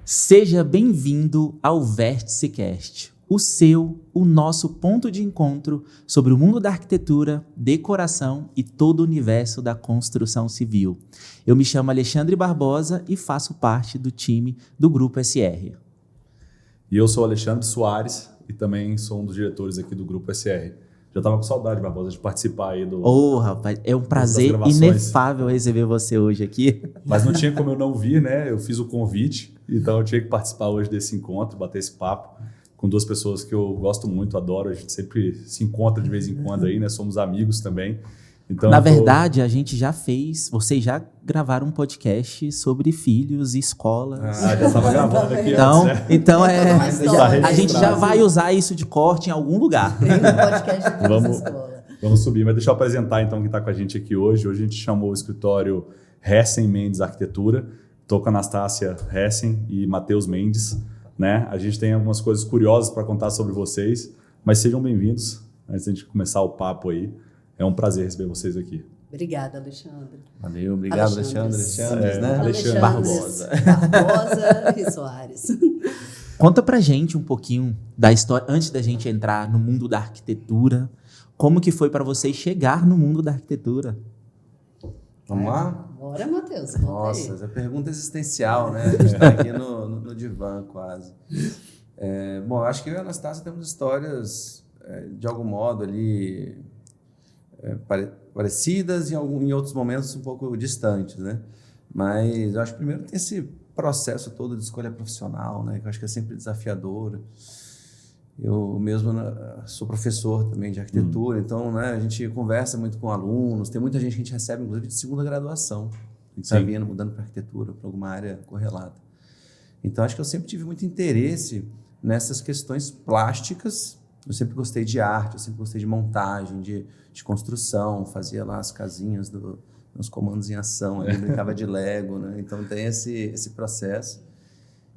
Seja bem-vindo ao VérticeCast, o nosso ponto de encontro sobre o mundo da arquitetura, decoração e todo o universo da construção civil. Eu me chamo Alexandre Barbosa e faço parte do time do Grupo SR. E eu sou Alexandre Soares e também sou um dos diretores aqui do Grupo SR. Já estava com saudade, Barbosa, de participar aí do... Rapaz, é um prazer inefável receber você hoje aqui. Mas não tinha como eu não vir, né? Eu fiz o convite, então eu tinha que participar hoje desse encontro, bater esse papo com duas pessoas que eu gosto muito, adoro. A gente sempre se encontra de vez em quando aí, né? Somos amigos também. Então, na verdade, a gente já fez, vocês já gravaram um podcast sobre filhos e escolas. Já estava gravando aqui então antes, né? A gente já vai usar isso de corte em algum lugar. Tem um podcast de escola. Vamos subir, mas deixa eu apresentar então quem está com a gente aqui hoje. Hoje a gente chamou o escritório Hessen Mendes Arquitetura. Estou com a Anastácia Hessen e Matheus Mendes, né? A gente tem algumas coisas curiosas para contar sobre vocês, mas sejam bem-vindos antes de a gente começar o papo aí. É um prazer receber vocês aqui. Obrigada, Alexandre. Valeu, obrigado, Alexandre, né? Alexandre Barbosa e Soares. Conta pra gente um pouquinho da história, antes da gente entrar no mundo da arquitetura, como que foi para vocês chegar no mundo da arquitetura? Vamos lá? Bora, Matheus. Nossa, essa pergunta existencial, né? A gente está aqui no divã quase. Bom, acho que eu e a Anastácia temos histórias, de algum modo, ali... parecidas e em outros momentos um pouco distantes, né? Mas eu acho que primeiro tem esse processo todo de escolha profissional, né? Que eu acho que é sempre desafiador. Eu mesmo sou professor também de arquitetura, então, né, a gente conversa muito com alunos, tem muita gente que a gente recebe, inclusive, de segunda graduação, que está vindo, mudando para arquitetura, para alguma área correlata. Então, acho que eu sempre tive muito interesse nessas questões plásticas. Eu sempre gostei de arte, eu sempre gostei de montagem, de construção, fazia lá as casinhas nos comandos em ação, ali, brincava de Lego, né? Então tem esse processo.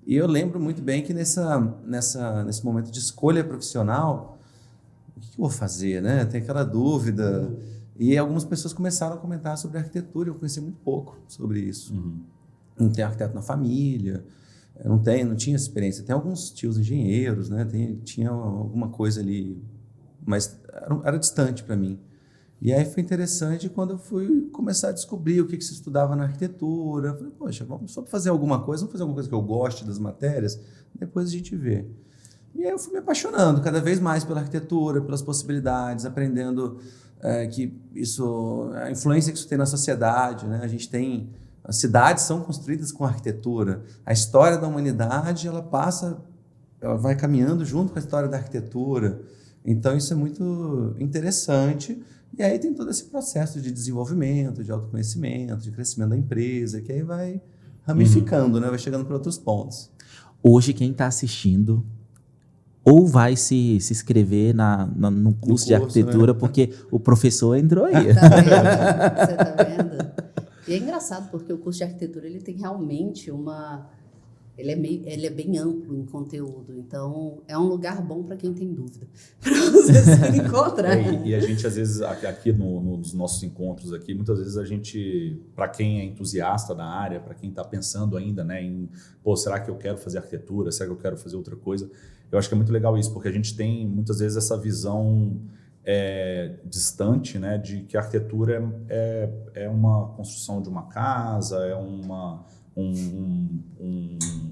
E eu lembro muito bem que nesse momento de escolha profissional, o que eu vou fazer, né? Tem aquela dúvida. E algumas pessoas começaram a comentar sobre arquitetura, eu conheci muito pouco sobre isso. Não tem arquiteto na família, não tinha essa experiência. Tem alguns tios engenheiros, né? Tinha alguma coisa ali, mas era distante para mim. E aí foi interessante quando eu fui começar a descobrir o que se estudava na arquitetura. Eu falei, poxa, vamos só fazer alguma coisa que eu goste das matérias, depois a gente vê. E aí eu fui me apaixonando cada vez mais pela arquitetura, pelas possibilidades, aprendendo que a influência que isso tem na sociedade, né? As cidades são construídas com arquitetura. A história da humanidade, ela vai caminhando junto com a história da arquitetura. Então, isso é muito interessante. E aí tem todo esse processo de desenvolvimento, de autoconhecimento, de crescimento da empresa, que aí vai ramificando, né? Vai chegando para outros pontos. Hoje, quem está assistindo ou vai se inscrever no curso de arquitetura, né? Porque o professor entrou aí. Você tá vendo? E é engraçado, porque o curso de arquitetura ele tem realmente ele é bem amplo em conteúdo, então é um lugar bom para quem tem dúvida, para você se encontrar. E a gente, às vezes, aqui nos nossos encontros aqui, muitas vezes a gente, para quem é entusiasta da área, para quem está pensando ainda, né, será que eu quero fazer arquitetura, será que eu quero fazer outra coisa? Eu acho que é muito legal isso, porque a gente tem, muitas vezes, essa visão distante, né, de que a arquitetura é uma construção de uma casa, é um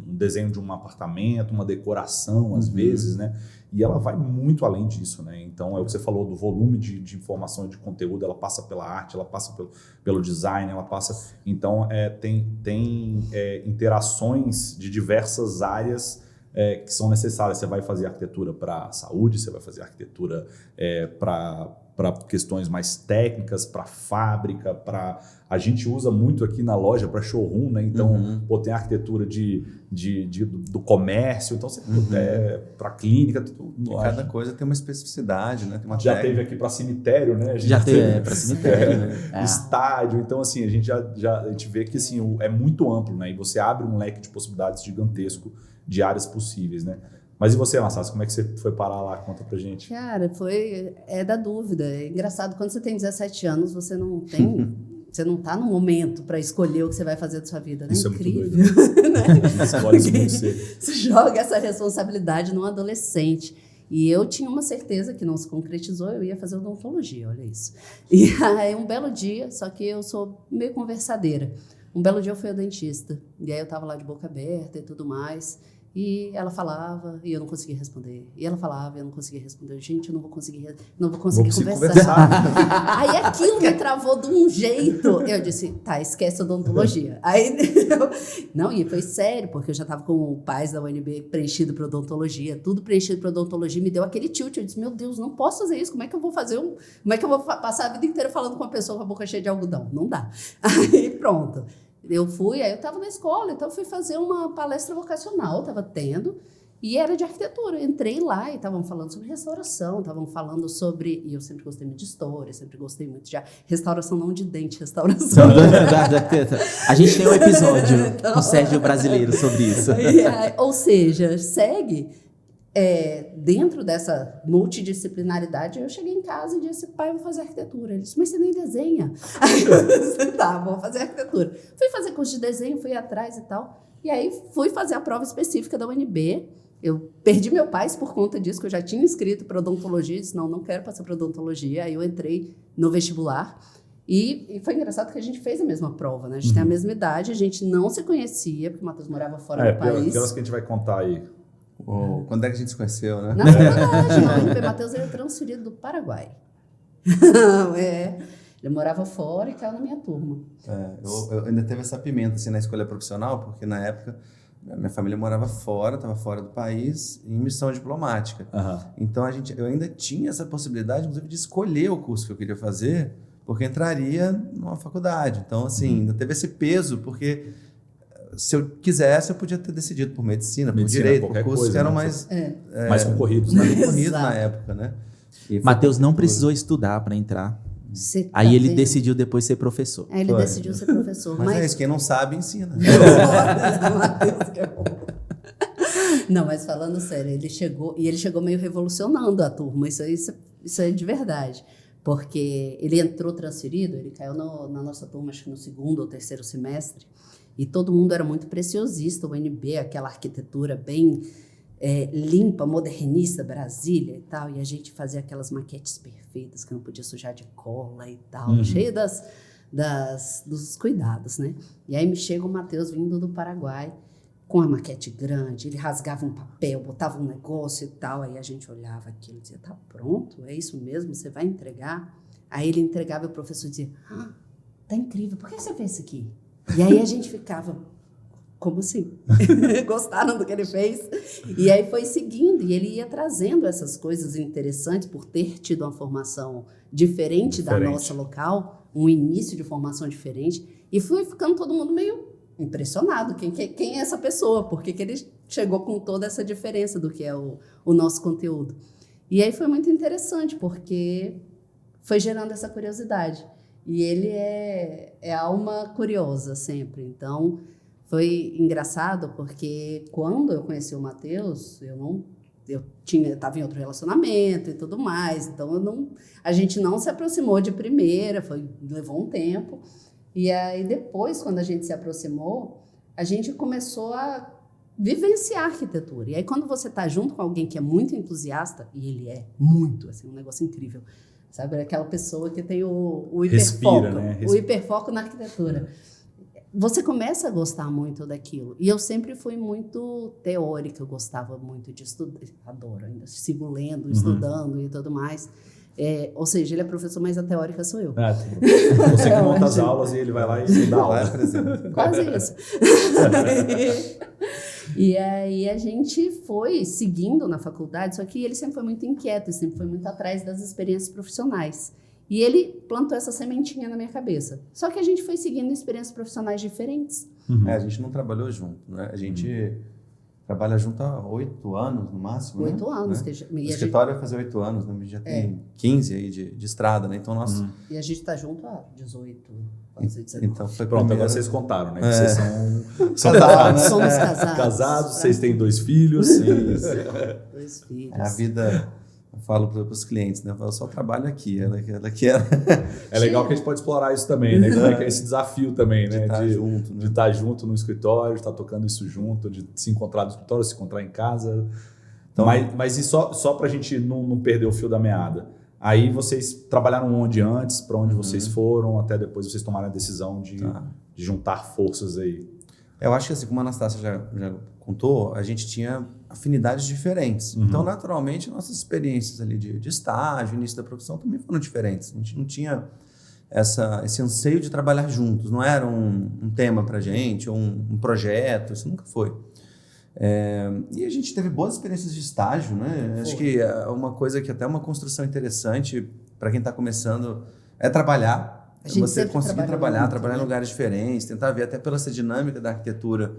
desenho de um apartamento, uma decoração, às vezes, né? E ela vai muito além disso, né? Então, é o que você falou do volume de informação e de conteúdo, ela passa pela arte, ela passa pelo design, ela passa... Então, tem interações de diversas áreas que são necessárias. Você vai fazer arquitetura para a saúde, você vai fazer arquitetura para questões mais técnicas, para fábrica, a gente usa muito aqui na loja para showroom, né? Então, tem a arquitetura do comércio, então para clínica, tudo. Cada coisa tem uma especificidade, né? Tem uma já teve aqui para cemitério, né? Já teve para cemitério, né? Estádio, então assim, a gente vê que assim, é muito amplo, né? E você abre um leque de possibilidades gigantesco de áreas possíveis, né? Mas e você, Anastácia, como é que você foi parar lá? Conta pra gente. Cara, é da dúvida. É engraçado, quando você tem 17 anos, você não tem Você não está no momento para escolher o que você vai fazer da sua vida, né? Isso é incrível. muito doido. Né? Escolhe isso muito cedo. Você joga essa responsabilidade num adolescente. E eu tinha uma certeza que não se concretizou, eu ia fazer odontologia, olha isso. E aí um belo dia, só que eu sou meio conversadeira, um belo dia eu fui ao dentista, e aí eu estava lá de boca aberta e tudo mais, e ela falava e eu não conseguia responder, e ela falava e eu não conseguia responder. Gente, eu não vou conseguir conversar. Aí aquilo me travou de um jeito, eu disse, tá, esquece a odontologia. Aí, não, e foi sério, porque eu já estava com o PAS da UNB preenchido para odontologia, tudo preenchido para odontologia, me deu aquele tilt, eu disse, meu Deus, não posso fazer isso, como é que eu vou passar a vida inteira falando com uma pessoa com a boca cheia de algodão? Não dá. Aí pronto. Aí eu estava na escola, então eu fui fazer uma palestra vocacional, estava tendo, e era de arquitetura. Eu entrei lá e estavam falando sobre restauração, estavam falando sobre... E eu sempre gostei muito de história, sempre gostei muito de restauração, não de dente, restauração. A gente tem um episódio com o Sérgio Brasileiro sobre isso. Ou seja, segue... dentro dessa multidisciplinaridade, eu cheguei em casa e disse, pai, eu vou fazer arquitetura. Ele disse, mas você nem desenha. Aí eu disse, tá, vou fazer arquitetura. Fui fazer curso de desenho, fui atrás e tal. E aí fui fazer a prova específica da UNB. Eu perdi meu PAS por conta disso, que eu já tinha inscrito para odontologia. Eu disse, não quero passar para odontologia. Aí eu entrei no vestibular. E foi engraçado que a gente fez a mesma prova, né? A gente tem a mesma idade, a gente não se conhecia, porque o Matheus morava fora do país. Aquelas que a gente vai contar aí. Quando é que a gente se conheceu, né? Na verdade, o Matheus era transferido do Paraguai. Ele morava fora e caiu na minha turma. Eu ainda teve essa pimenta assim, na escolha profissional, porque na época minha família morava fora, estava fora do país, em missão diplomática. Então eu ainda tinha essa possibilidade, inclusive, de escolher o curso que eu queria fazer, porque entraria numa faculdade. Então, assim, ainda teve esse peso, porque... Se eu quisesse, eu podia ter decidido por medicina, por direito, por cursos que eram mais concorridos, né? concorridos na época, né? Matheus não precisou estudar para entrar. Aí ele decidiu depois ser professor. Aí ele decidiu ser professor. Mas é isso, quem não sabe, ensina. Não, mas falando sério, ele chegou meio revolucionando a turma, isso é de verdade. Porque ele entrou transferido, ele caiu na nossa turma, acho que no 2º ou 3º semestre, e todo mundo era muito preciosista, o UNB, aquela arquitetura bem limpa, modernista, Brasília e tal, e a gente fazia aquelas maquetes perfeitas que não podia sujar de cola e tal, cheia dos cuidados, né? E aí me chega o Matheus vindo do Paraguai, com a maquete grande, ele rasgava um papel, botava um negócio e tal, aí a gente olhava aquilo e dizia, tá pronto, é isso mesmo, você vai entregar? Aí ele entregava e o professor dizia, tá incrível, por que você fez isso aqui? E aí a gente ficava, como assim? Gostaram do que ele fez? E aí foi seguindo, e ele ia trazendo essas coisas interessantes por ter tido uma formação diferente da nossa local, um início de formação diferente, e foi ficando todo mundo meio impressionado. Quem é essa pessoa? Por que ele chegou com toda essa diferença do que é o nosso conteúdo? E aí foi muito interessante, porque foi gerando essa curiosidade. E ele é alma curiosa sempre. Então, foi engraçado porque quando eu conheci o Matheus, eu estava em outro relacionamento e tudo mais. Então, a gente não se aproximou de primeira, levou um tempo. E aí, depois, quando a gente se aproximou, a gente começou a vivenciar a arquitetura. E aí, quando você está junto com alguém que é muito entusiasta, e ele é muito, assim, um negócio incrível, sabe? Aquela pessoa que tem o hiperfoco, respira, né? O hiperfoco na arquitetura. Você começa a gostar muito daquilo. E eu sempre fui muito teórica, eu gostava muito de estudar, adoro ainda, sigo lendo, estudando e tudo mais. Ou seja, ele é professor, mas a teórica sou eu. Você que monta as aulas e ele vai lá e dá aula. Quase isso. E aí a gente foi seguindo na faculdade, só que ele sempre foi muito inquieto, sempre foi muito atrás das experiências profissionais. E ele plantou essa sementinha na minha cabeça. Só que a gente foi seguindo experiências profissionais diferentes. A gente não trabalhou junto, né? A gente trabalha junto há 8 anos, no máximo. 8 anos. Né? O escritório vai fazer 8 anos, né? A gente já tem 15 aí de estrada, né? Então, nós... E a gente está junto há 18, quase 19. Então, foi pronto, agora vocês contaram, né? Que vocês são casados. Somos casados. Casados, vocês têm 2 filhos. 2 filhos. A vida Eu falo para os clientes, né? Eu só trabalho aqui, ela quer É legal que a gente pode explorar isso também, né? Que é esse desafio também, né? estar junto, né? De estar junto no escritório, de estar tocando isso junto, de se encontrar no escritório, se encontrar em casa. Então, mas e só para a gente não perder o fio da meada. Aí vocês trabalharam onde antes, para onde vocês foram, até depois vocês tomaram a decisão de juntar forças aí. Eu acho que assim, como a Anastácia já contou, a gente tinha afinidades diferentes. Então, naturalmente, nossas experiências ali de estágio, início da profissão também foram diferentes. A gente não tinha esse anseio de trabalhar juntos. Não era um tema para a gente, ou um projeto, isso nunca foi. E a gente teve boas experiências de estágio, né? Acho que uma coisa que até é uma construção interessante para quem está começando é trabalhar. Você conseguir trabalhar em lugares diferentes, tentar ver até pela essa dinâmica da arquitetura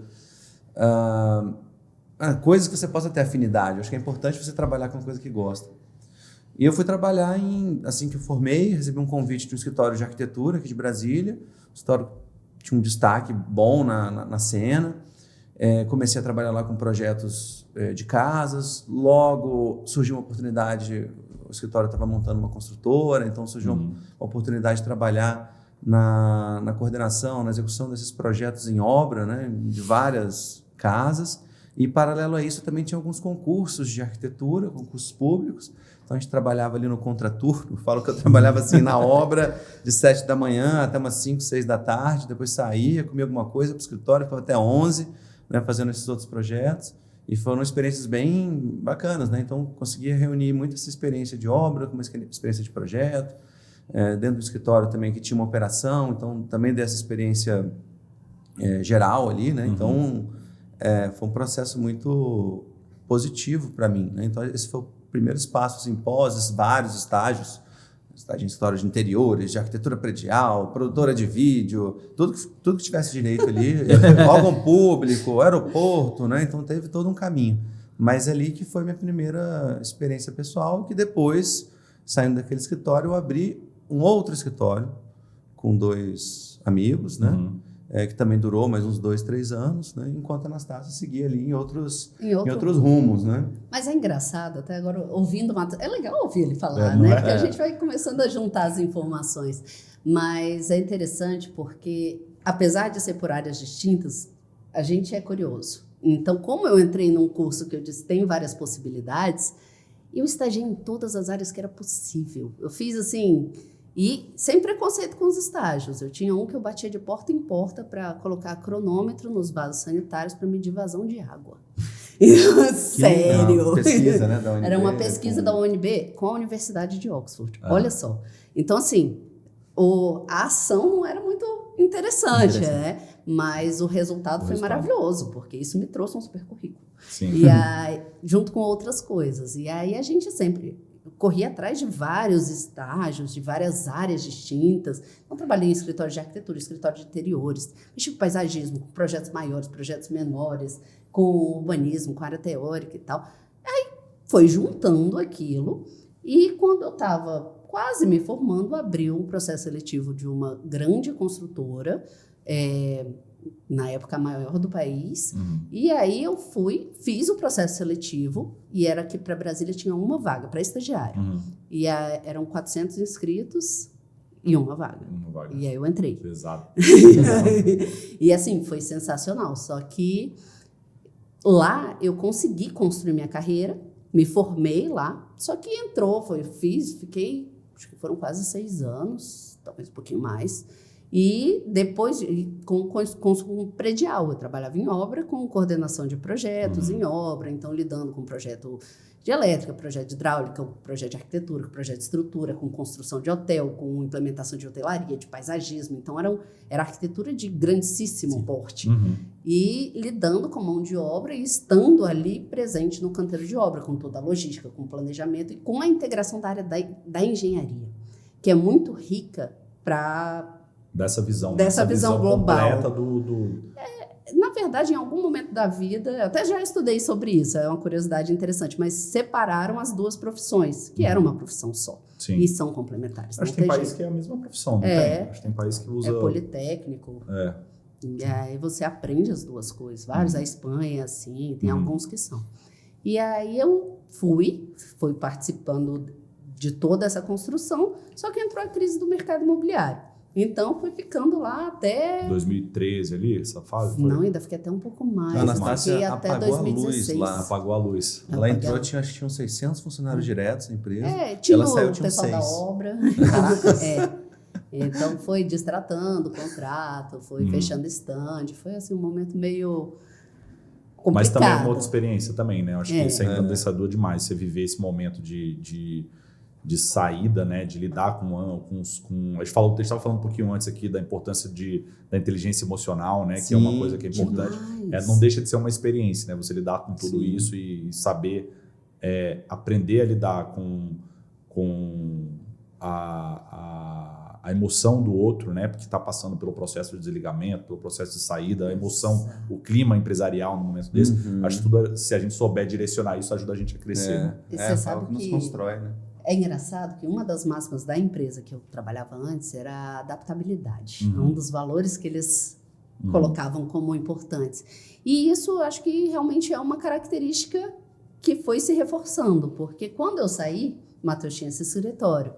coisas que você possa ter afinidade. Acho que é importante você trabalhar com coisa que gosta. E eu fui trabalhar assim que eu formei, recebi um convite de um escritório de arquitetura aqui de Brasília. O escritório tinha um destaque bom na cena. Comecei a trabalhar lá com projetos de casas. Logo surgiu uma oportunidade, o escritório estava montando uma construtora, então surgiu uma oportunidade de trabalhar na coordenação, na execução desses projetos em obra, né, de várias casas. E, paralelo a isso, também tinha alguns concursos de arquitetura, concursos públicos. Então, a gente trabalhava ali no contraturno. Falo que eu trabalhava assim na obra de 7 da manhã até umas 5, 6 da tarde. Depois saía, comia alguma coisa para o escritório, ficava até 11, né, fazendo esses outros projetos. E foram experiências bem bacanas, né? Então, conseguia reunir muito essa experiência de obra com uma experiência de projeto. Dentro do escritório também, que tinha uma operação. Então, também dessa experiência geral ali, né? Então, foi um processo muito positivo para mim, né? Então, esse foi o primeiro espaço, assim, pós vários estágios. Estágio em escritório de interiores, de arquitetura predial, produtora de vídeo, tudo que tivesse direito ali, órgão público, aeroporto, né? Então teve todo um caminho. Mas ali que foi minha primeira experiência pessoal, que depois, saindo daquele escritório, eu abri um outro escritório com 2 amigos, né? Que também durou mais uns 2, 3 anos, né? Enquanto a Anastácia seguia ali em outros rumos, né? Mas é engraçado, até agora, ouvindo o Matheus, é legal ouvir ele falar, né? Porque a gente vai começando a juntar as informações. Mas é interessante porque, apesar de ser por áreas distintas, a gente é curioso. Então, como eu entrei num curso que eu disse tem várias possibilidades, eu estagiei em todas as áreas que era possível. Eu fiz assim... E sem preconceito com os estágios. Eu tinha um que eu batia de porta em porta para colocar cronômetro nos vasos sanitários para medir vazão de água. Sério. Uma pesquisa, né, da UNB, era uma pesquisa da UNB com a Universidade de Oxford. Olha só. Então, assim, a ação não era muito interessante. Né? Mas o resultado foi maravilhoso, porque isso me trouxe um super currículo. Sim. E aí, junto com outras coisas. E aí a gente sempre... Eu corri atrás de vários estágios, de várias áreas distintas. Então, trabalhei em escritório de arquitetura, escritório de interiores, mexi com paisagismo, com projetos maiores, projetos menores, com urbanismo, com área teórica e tal. Aí foi juntando aquilo e quando eu estava quase me formando, abriu um processo seletivo de uma grande construtora, na época a maior do país, e aí eu fiz o processo seletivo, e era que para Brasília tinha uma vaga para estagiário, e eram 400 inscritos e uma vaga. E aí eu entrei. Pesado. E assim, foi sensacional, só que lá eu consegui construir minha carreira, me formei lá, só que fiquei, acho que foram quase 6 anos, talvez um pouquinho mais. E depois, com predial, eu trabalhava em obra com coordenação de projetos em obra, então lidando com projeto de elétrica, projeto de hidráulica, projeto de arquitetura, projeto de estrutura, com construção de hotel, com implementação de hotelaria, de paisagismo. Então, era arquitetura de grandíssimo porte. E lidando com mão de obra e estando ali presente no canteiro de obra, com toda a logística, com o planejamento e com a integração da área da engenharia, que é muito rica para... Dessa visão global. Completa Na verdade, em algum momento da vida, eu até já estudei sobre isso, é uma curiosidade interessante, mas separaram as duas profissões, que era uma profissão só. Sim. E são complementares. Acho que tem país que é a mesma profissão, não tem? Acho que tem país que usa... É politécnico. E aí você aprende as duas coisas. Vários, a Espanha, assim, tem alguns que são. E aí eu fui participando de toda essa construção, só que entrou a crise do mercado imobiliário. Então, fui ficando lá até... 2013 ali, essa fase? Foi? Não, ainda fiquei até um pouco mais. A Anastácia fiquei até apagou 2016. a luz lá. Apagou a luz. Ela entrou, acho que tinham 600 funcionários diretos na empresa. Tinha ela saiu, o tinha pessoal 6. da obra. Então, foi destratando o contrato, foi fechando stand. Foi assim, um momento meio complicado. Mas também é uma outra experiência também, né? Eu acho que isso é engrandecedor demais, você viver esse momento de saída, né? De lidar com a gente estava falando um pouquinho antes aqui da importância da inteligência emocional, né? Sim, que é uma coisa que é importante. demais. Não deixa de ser uma experiência, né? Você lidar com tudo isso e saber aprender a lidar com a emoção do outro, né? Porque está passando pelo processo de desligamento, pelo processo de saída, a emoção, o clima empresarial no momento desse. Acho que tudo, se a gente souber direcionar isso, ajuda a gente a crescer. Né? E você sabe que nos constrói, né? É engraçado que uma das máximas da empresa que eu trabalhava antes era a adaptabilidade. Um dos valores que eles colocavam como importantes. E isso acho que realmente é uma característica que foi se reforçando, porque quando eu saí, o Matheus tinha esse escritório.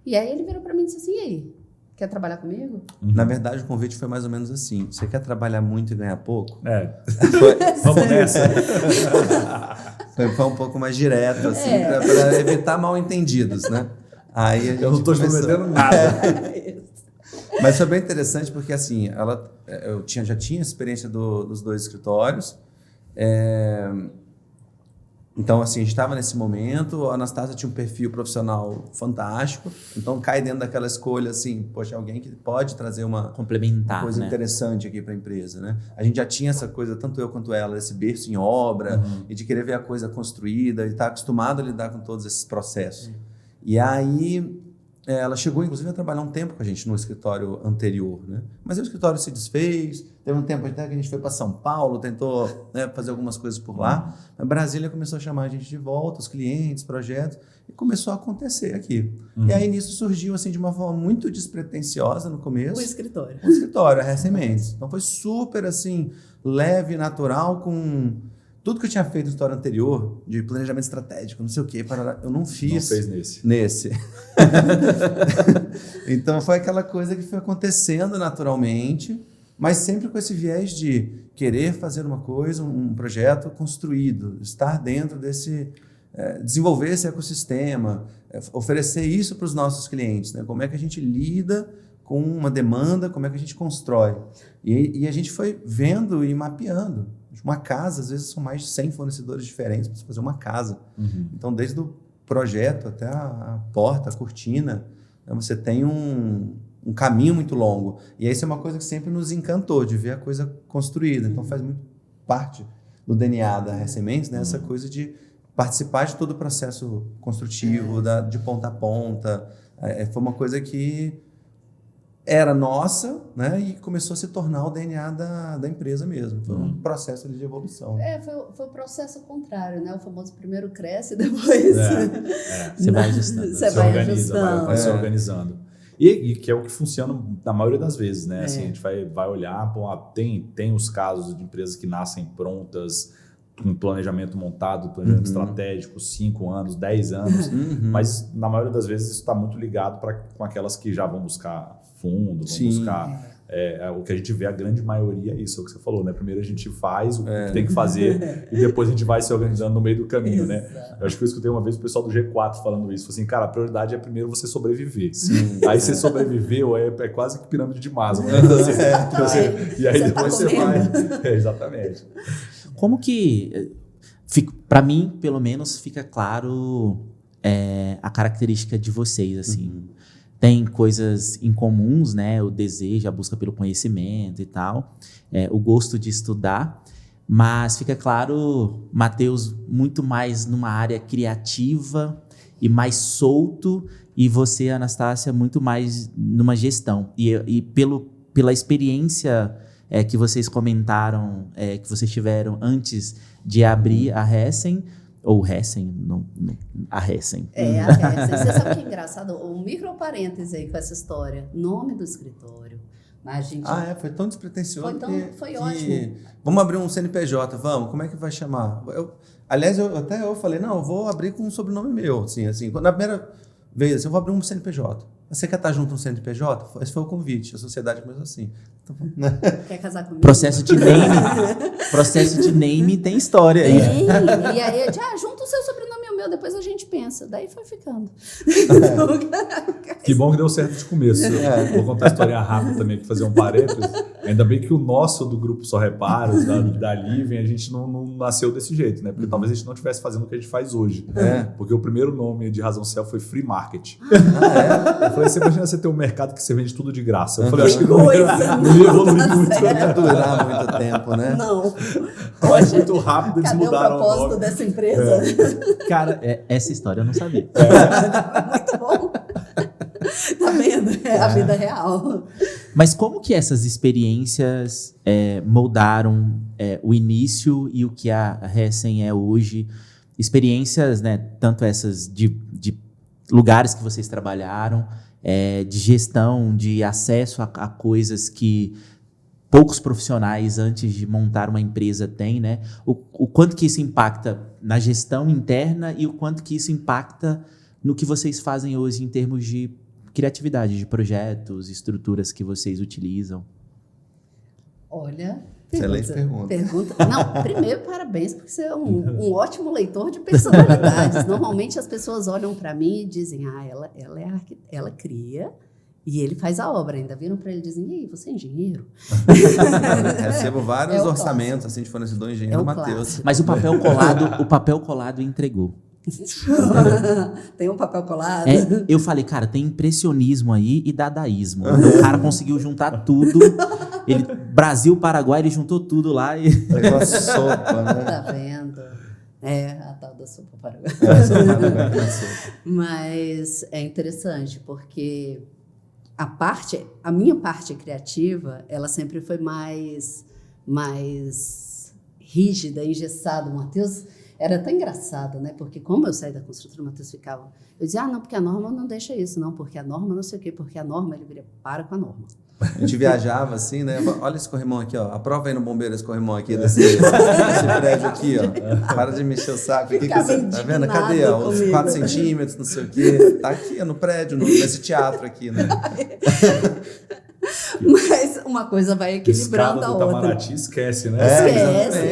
E aí ele virou para mim e disse assim, e aí, quer trabalhar comigo? Na verdade, o convite foi mais ou menos assim. Você quer trabalhar muito e ganhar pouco? Vamos nessa. Foi um pouco mais direto, assim, para evitar mal-entendidos, né? Aí a gente Eu não estou prometendo nada. Mas foi bem interessante porque, assim, eu já tinha experiência dos 2 escritórios. Então, assim, a gente estava nesse momento, a Anastácia tinha um perfil profissional fantástico, então cai dentro daquela escolha, assim, poxa, alguém que pode trazer uma Complementar, coisa né? interessante aqui para a empresa, né? A gente já tinha essa coisa, tanto eu quanto ela, esse berço em obra, e de querer ver a coisa construída, e estar acostumado a lidar com todos esses processos. E aí, ela chegou, inclusive, a trabalhar um tempo com a gente no escritório anterior, né? Mas aí o escritório se desfez, teve um tempo até que a gente foi para São Paulo, tentou, né, fazer algumas coisas por lá, mas Brasília começou a chamar a gente de volta, os clientes, projetos, e começou a acontecer aqui. E aí, nisso surgiu, assim, de uma forma muito despretensiosa no começo. O escritório. O escritório, a Hess Mendes. Então, foi super, assim, leve, natural, com... Tudo que eu tinha feito no história anterior, de planejamento estratégico, não sei o quê, eu não fiz. Não fez Nesse. Então, foi aquela coisa que foi acontecendo naturalmente, mas sempre com esse viés de querer fazer uma coisa, um projeto construído, estar dentro desse... desenvolver esse ecossistema, oferecer isso para os nossos clientes, né? Como é que a gente lida com uma demanda, como é que a gente constrói. E a gente foi vendo e mapeando. Uma casa, às vezes, são mais de 100 fornecedores diferentes para fazer uma casa. Então, desde o projeto até a porta, a cortina, né, você tem um caminho muito longo. E isso é uma coisa que sempre nos encantou, de ver a coisa construída. Então, faz muito parte do DNA da Hess Mendes, né, essa coisa de participar de todo o processo construtivo, de ponta a ponta. Foi uma coisa que era nossa, né, e começou a se tornar o DNA da empresa mesmo. Foi um processo de evolução. Foi o processo contrário, né? O famoso primeiro cresce, depois... Você vai ajustando. Você vai ajustando. Vai se organizando. E que é o que funciona na maioria das vezes, né? Assim, a gente vai olhar, tem os casos de empresas que nascem prontas, com planejamento montado, planejamento estratégico, 5 anos, 10 anos, mas na maioria das vezes isso está muito ligado com aquelas que já vão buscar fundo, vão buscar... o que a gente vê, a grande maioria é isso, é o que você falou, né? Primeiro a gente faz o que tem que fazer e depois a gente vai se organizando no meio do caminho, né? Eu acho que eu escutei uma vez o pessoal do G4 falando isso, assim, cara, a prioridade é primeiro você sobreviver. Aí você sobreviveu, é quase que pirâmide de Maslow, né? E aí depois você vai... exatamente. Como que, para mim, pelo menos, fica claro a característica de vocês, assim. Tem coisas incomuns, né? O desejo, a busca pelo conhecimento e tal, o gosto de estudar, mas fica claro, Matheus, muito mais numa área criativa e mais solto, e você, Anastácia, muito mais numa gestão. E pela experiência que vocês comentaram, que vocês tiveram antes de abrir a Hessen, Ou Hessen, a Hessen. A Hessen. Você sabe que é engraçado? Um microparêntese aí com essa história. Nome do escritório. Mas a gente... Foi tão despretensioso Foi ótimo. Vamos abrir um CNPJ, vamos? Como é que vai chamar? Aliás, eu falei, não, eu vou abrir com um sobrenome meu. Assim, na primeira vez, assim, eu vou abrir um CNPJ. Você quer estar junto no CNPJ? Esse foi o convite. A sociedade começou assim. Quer casar comigo? Processo de name tem história aí. E aí, junta o seu sobrenome e o meu, depois a gente pensa. Daí foi ficando. Que bom que deu certo de começo. Vou contar a história rápida também, para fazer um parênteses. Ainda bem que o nosso do grupo Só Reparos, da Living, a gente não nasceu desse jeito, né? Porque talvez a gente não estivesse fazendo o que a gente faz hoje. Porque o primeiro nome de Razão Social foi Free Market. Eu falei, você imagina você ter um mercado que você vende tudo de graça. Eu falei, acho que não ia evoluir muito. Não ia durar muito tempo, né? Não. Mas muito rápido eles Cadê mudaram o propósito dessa empresa? Cara, essa história eu não sabia. Muito bom. Tá vendo? É a vida real. Mas como que essas experiências moldaram o início e o que a Hessen é hoje? Experiências, né, tanto essas de lugares que vocês trabalharam, de gestão, de acesso a coisas que poucos profissionais antes de montar uma empresa têm, né? O quanto que isso impacta na gestão interna e o quanto que isso impacta no que vocês fazem hoje em termos de criatividade, de projetos, estruturas que vocês utilizam. Olha... Excelente pergunta. Não, primeiro, parabéns, porque você é um ótimo leitor de personalidades. Normalmente as pessoas olham para mim e dizem, ela cria e ele faz a obra. Ainda viram para ele e dizem, e aí, você é engenheiro? Recebo vários orçamentos assim, de fornecedor engenheiro Matheus. Mas o papel colado entregou. Tem um papel colado. Eu falei, cara, tem impressionismo aí e dadaísmo. O cara conseguiu juntar tudo. Brasil, Paraguai, ele juntou tudo lá e... Uma sopa, né? Tá vendo? A tal da sopa paraguaia. Mas é interessante, porque a minha parte criativa, ela sempre foi mais rígida, engessada. O Matheus era até engraçado, né? Porque como eu saí da construtora, o Matheus ficava... Eu dizia, não, porque a norma não deixa isso, não, porque a norma não sei o quê, porque a norma, ele viria, para com a norma. A gente viajava assim, né? Olha esse corrimão aqui, ó. Aprova aí no bombeiro esse corrimão aqui desse prédio aqui, ó. Para de mexer o saco aqui. Tá vendo? Cadê? Ó, os 4 centímetros, não sei o quê. Tá aqui, ó, no prédio, nesse teatro aqui, né? Mas uma coisa vai equilibrando a outra. Itamaraty esquece, né?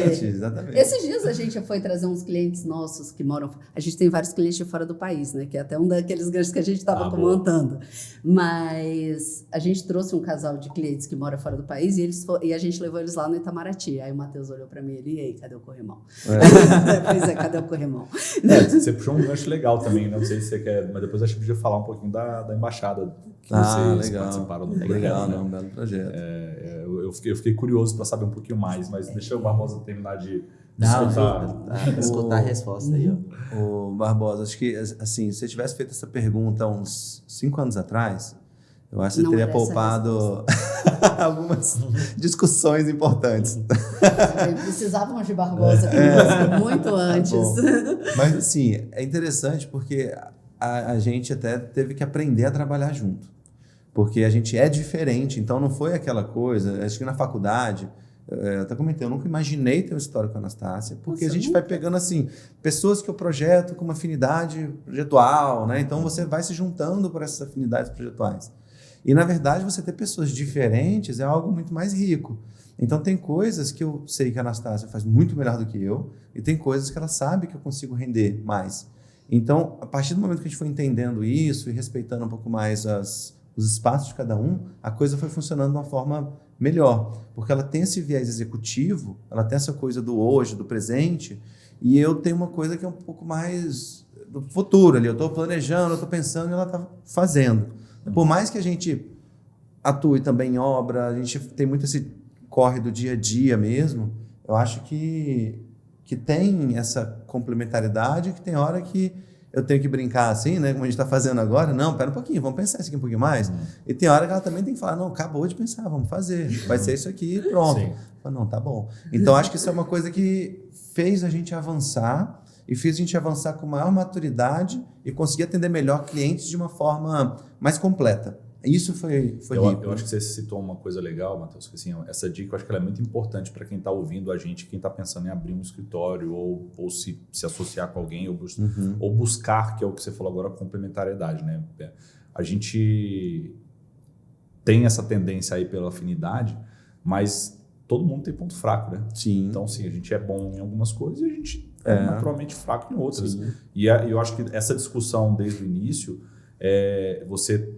Exatamente. Esses dias a gente foi trazer uns clientes nossos que moram... A gente tem vários clientes de fora do país, né? Que é até um daqueles ganchos que a gente estava comentando. Mas a gente trouxe um casal de clientes que mora fora do país e a gente levou eles lá no Itamaraty. Aí o Matheus olhou para mim e aí, cadê o corrimão? Pois cadê o corrimão? Você puxou um gancho legal também, né? Não sei se você quer, mas depois acho que podia falar um pouquinho da embaixada que vocês participaram do programa. Legal, né? Um belo projeto. Eu fiquei curioso para saber um pouquinho mais, mas deixa o Barbosa terminar de escutar a resposta aí, ó. O Barbosa, acho que assim, se você tivesse feito essa pergunta uns 5 anos atrás, eu acho que você teria poupado algumas discussões importantes. Precisavam de Barbosa muito antes. Mas assim, é interessante porque a gente até teve que aprender a trabalhar junto. Porque a gente é diferente, então não foi aquela coisa. Acho que na faculdade, eu até comentei, eu nunca imaginei ter uma história com a Anastácia, porque a gente vai pegando assim, pessoas que eu projeto com uma afinidade projetual, né? Então você vai se juntando por essas afinidades projetuais. E na verdade, você ter pessoas diferentes é algo muito mais rico. Então tem coisas que eu sei que a Anastácia faz muito melhor do que eu, e tem coisas que ela sabe que eu consigo render mais. Então, a partir do momento que a gente foi entendendo isso e respeitando um pouco mais os espaços de cada um, a coisa foi funcionando de uma forma melhor, porque ela tem esse viés executivo, ela tem essa coisa do hoje, do presente, e eu tenho uma coisa que é um pouco mais do futuro ali, eu estou planejando, eu estou pensando e ela está fazendo. Por mais que a gente atue também em obra, a gente tem muito esse corre do dia a dia mesmo, eu acho que tem essa complementaridade, que tem hora que eu tenho que brincar assim, né? Como a gente está fazendo agora. Não, pera um pouquinho, vamos pensar isso aqui um pouquinho mais. E tem hora que ela também tem que falar, não, acabou de pensar, vamos fazer. Vai ser isso aqui, pronto. Falo, não, tá bom. Então, acho que isso é uma coisa que fez a gente avançar e fez a gente avançar com maior maturidade e conseguir atender melhor clientes de uma forma mais completa. Isso foi rico. Eu acho que você citou uma coisa legal, Matheus, que assim, essa dica eu acho que ela é muito importante para quem está ouvindo a gente, quem está pensando em abrir um escritório ou se associar com alguém ou buscar, que é o que você falou agora, complementariedade, né? A gente tem essa tendência aí pela afinidade, mas todo mundo tem ponto fraco, né? Sim. Então, sim, a gente é bom em algumas coisas e a gente é naturalmente fraco em outras. Sim. E eu acho que essa discussão desde o início, você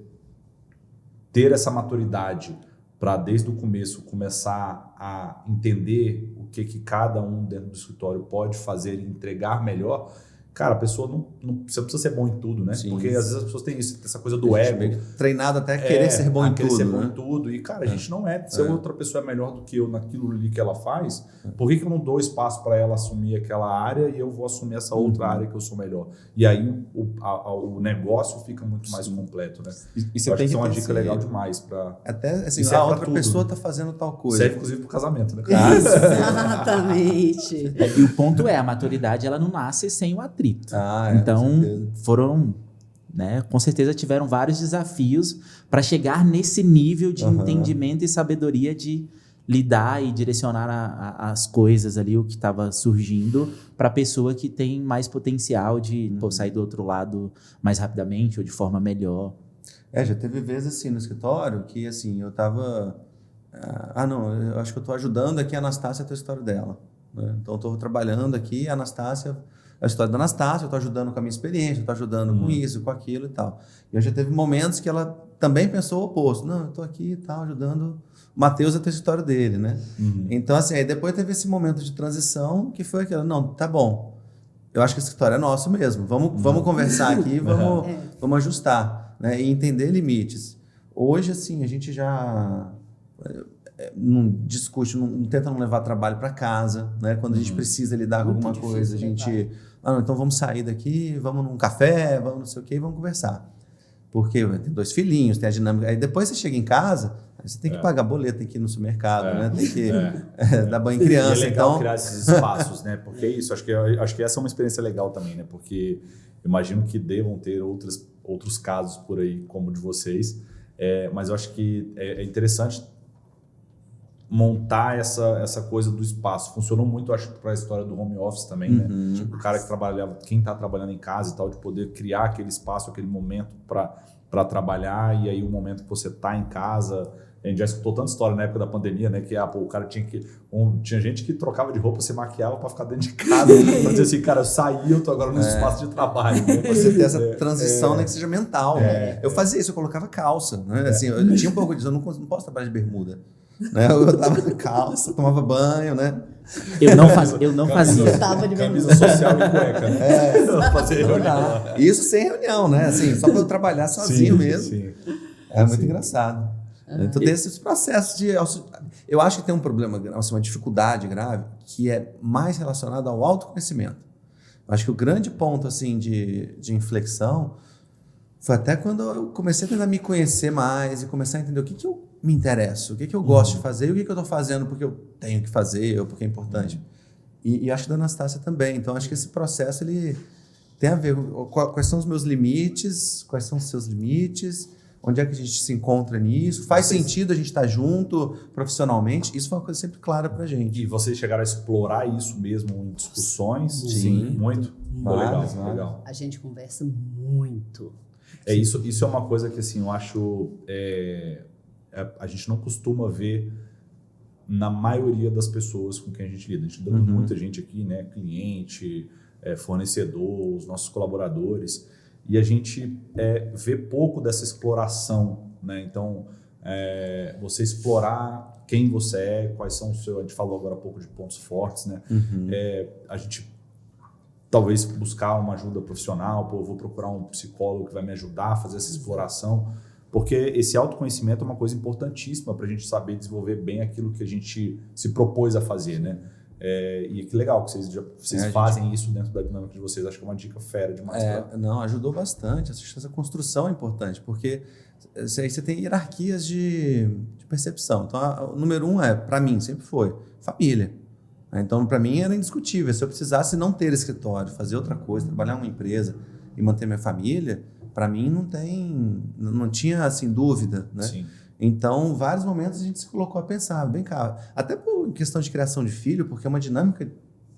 ter essa maturidade para, desde o começo, começar a entender o que cada um dentro do escritório pode fazer e entregar melhor. Cara, a pessoa você não precisa ser bom em tudo, né? Sim. Porque às vezes as pessoas têm essa coisa do ego. Treinado até querer ser bom em tudo, ser né? bom em tudo. E, cara, a gente não é. Se outra pessoa é melhor do que eu naquilo ali que ela faz, por que eu não dou espaço para ela assumir aquela área e eu vou assumir essa outra área que eu sou melhor? E aí o negócio fica muito mais completo, né? E você eu acho tem que é uma ter dica legal demais para. Até assim, serve a pra outra tudo. pessoa está fazendo tal coisa. Serve, inclusive, para o casamento, né? Exatamente. E o ponto é, a maturidade ela não nasce sem o atrito. Então, com certeza. foram, né, com certeza tiveram vários desafios para chegar nesse nível de entendimento e sabedoria de lidar e direcionar as coisas ali, o que estava surgindo, para a pessoa que tem mais potencial de sair do outro lado mais rapidamente ou de forma melhor. Já teve vezes assim no escritório que assim, eu tava... eu acho que eu tô ajudando aqui a Anastácia a ter a história dela, né? Então eu tô trabalhando aqui, a Anastácia... A história da Anastácia, eu estou ajudando com a minha experiência, eu estou ajudando com isso, com aquilo e tal. E eu já teve momentos que ela também pensou o oposto. Não, eu estou aqui e tal, ajudando o Matheus a ter a história dele, né? Então, assim, aí depois teve esse momento de transição que foi aquilo, não, tá bom, eu acho que esse escritório é nosso mesmo, vamos conversar aqui, vamos ajustar, né? E entender limites. Hoje, assim, a gente já... não discute, não tenta não levar trabalho para casa, né? Quando a gente precisa lidar com alguma coisa, a gente... então vamos sair daqui, vamos num café, vamos não sei o quê, vamos conversar. Porque tem 2 filhinhos, tem a dinâmica. Aí depois você chega em casa, você tem que pagar boleto, tem que ir no supermercado, né? Tem que dar banho em criança. E é legal então... criar esses espaços, né? Porque é isso, acho que essa é uma experiência legal também, né? Porque imagino que devam ter outros casos por aí, como o de vocês, mas eu acho que é interessante montar essa coisa do espaço. Funcionou muito, acho, para a história do home office também, né? Tipo, o cara que trabalhava, quem está trabalhando em casa e tal, de poder criar aquele espaço, aquele momento para trabalhar, e aí o momento que você está em casa. A gente já escutou tanta história na época da pandemia, né? Que o cara tinha gente que trocava de roupa, se maquiava para ficar dentro de casa, para dizer assim, cara, eu saí, eu tô agora no espaço de trabalho. Né? Você ter essa transição, né, que seja mental. Eu fazia isso, eu colocava calça, né? Assim, eu tinha um pouco disso, eu não posso trabalhar de bermuda. Né? Eu tava calça, tomava banho, né? Eu não fazia. Gostava de Camisa social e cueca, né? Fazer reunião. Isso sem reunião, né? Assim, só para eu trabalhar sozinho mesmo. Sim. É muito engraçado. Então, desses processos de... Eu acho que tem um problema, assim, uma dificuldade grave, que é mais relacionada ao autoconhecimento. Eu acho que o grande ponto, assim, de inflexão foi até quando eu comecei a tentar me conhecer mais e começar a entender o que eu me interesso, o que eu gosto de fazer e o que eu estou fazendo porque eu tenho que fazer ou porque é importante. E acho que da Anastácia também. Então, acho que esse processo ele tem a ver com quais são os meus limites, quais são os seus limites, onde é que a gente se encontra nisso, faz sentido a gente estar junto profissionalmente, isso foi uma coisa sempre clara pra gente. E vocês chegaram a explorar isso mesmo em discussões? Sim. Muito? Várias. Legal. A gente conversa muito. Isso é uma coisa que assim, eu acho... a gente não costuma ver na maioria das pessoas com quem a gente lida. A gente lida com muita gente aqui, né? Cliente, fornecedor, os nossos colaboradores. E a gente vê pouco dessa exploração, né? Então, você explorar quem você é, quais são os seus... A gente falou agora há pouco de pontos fortes, né? A gente talvez buscar uma ajuda profissional, vou procurar um psicólogo que vai me ajudar a fazer essa exploração, porque esse autoconhecimento é uma coisa importantíssima para a gente saber desenvolver bem aquilo que a gente se propôs a fazer, né? E que legal que vocês fazem isso dentro da dinâmica de vocês. Acho que é uma dica fera demais. Não, ajudou bastante. Essa construção é importante, porque você tem hierarquias de percepção. Então, o número 1 para mim, sempre foi família. Então, para mim, era indiscutível. Se eu precisasse não ter escritório, fazer outra coisa, trabalhar em uma empresa e manter minha família, para mim não tinha assim dúvida, né? Sim. Então, vários momentos a gente se colocou a pensar, vem cá, até por questão de criação de filho, porque é uma dinâmica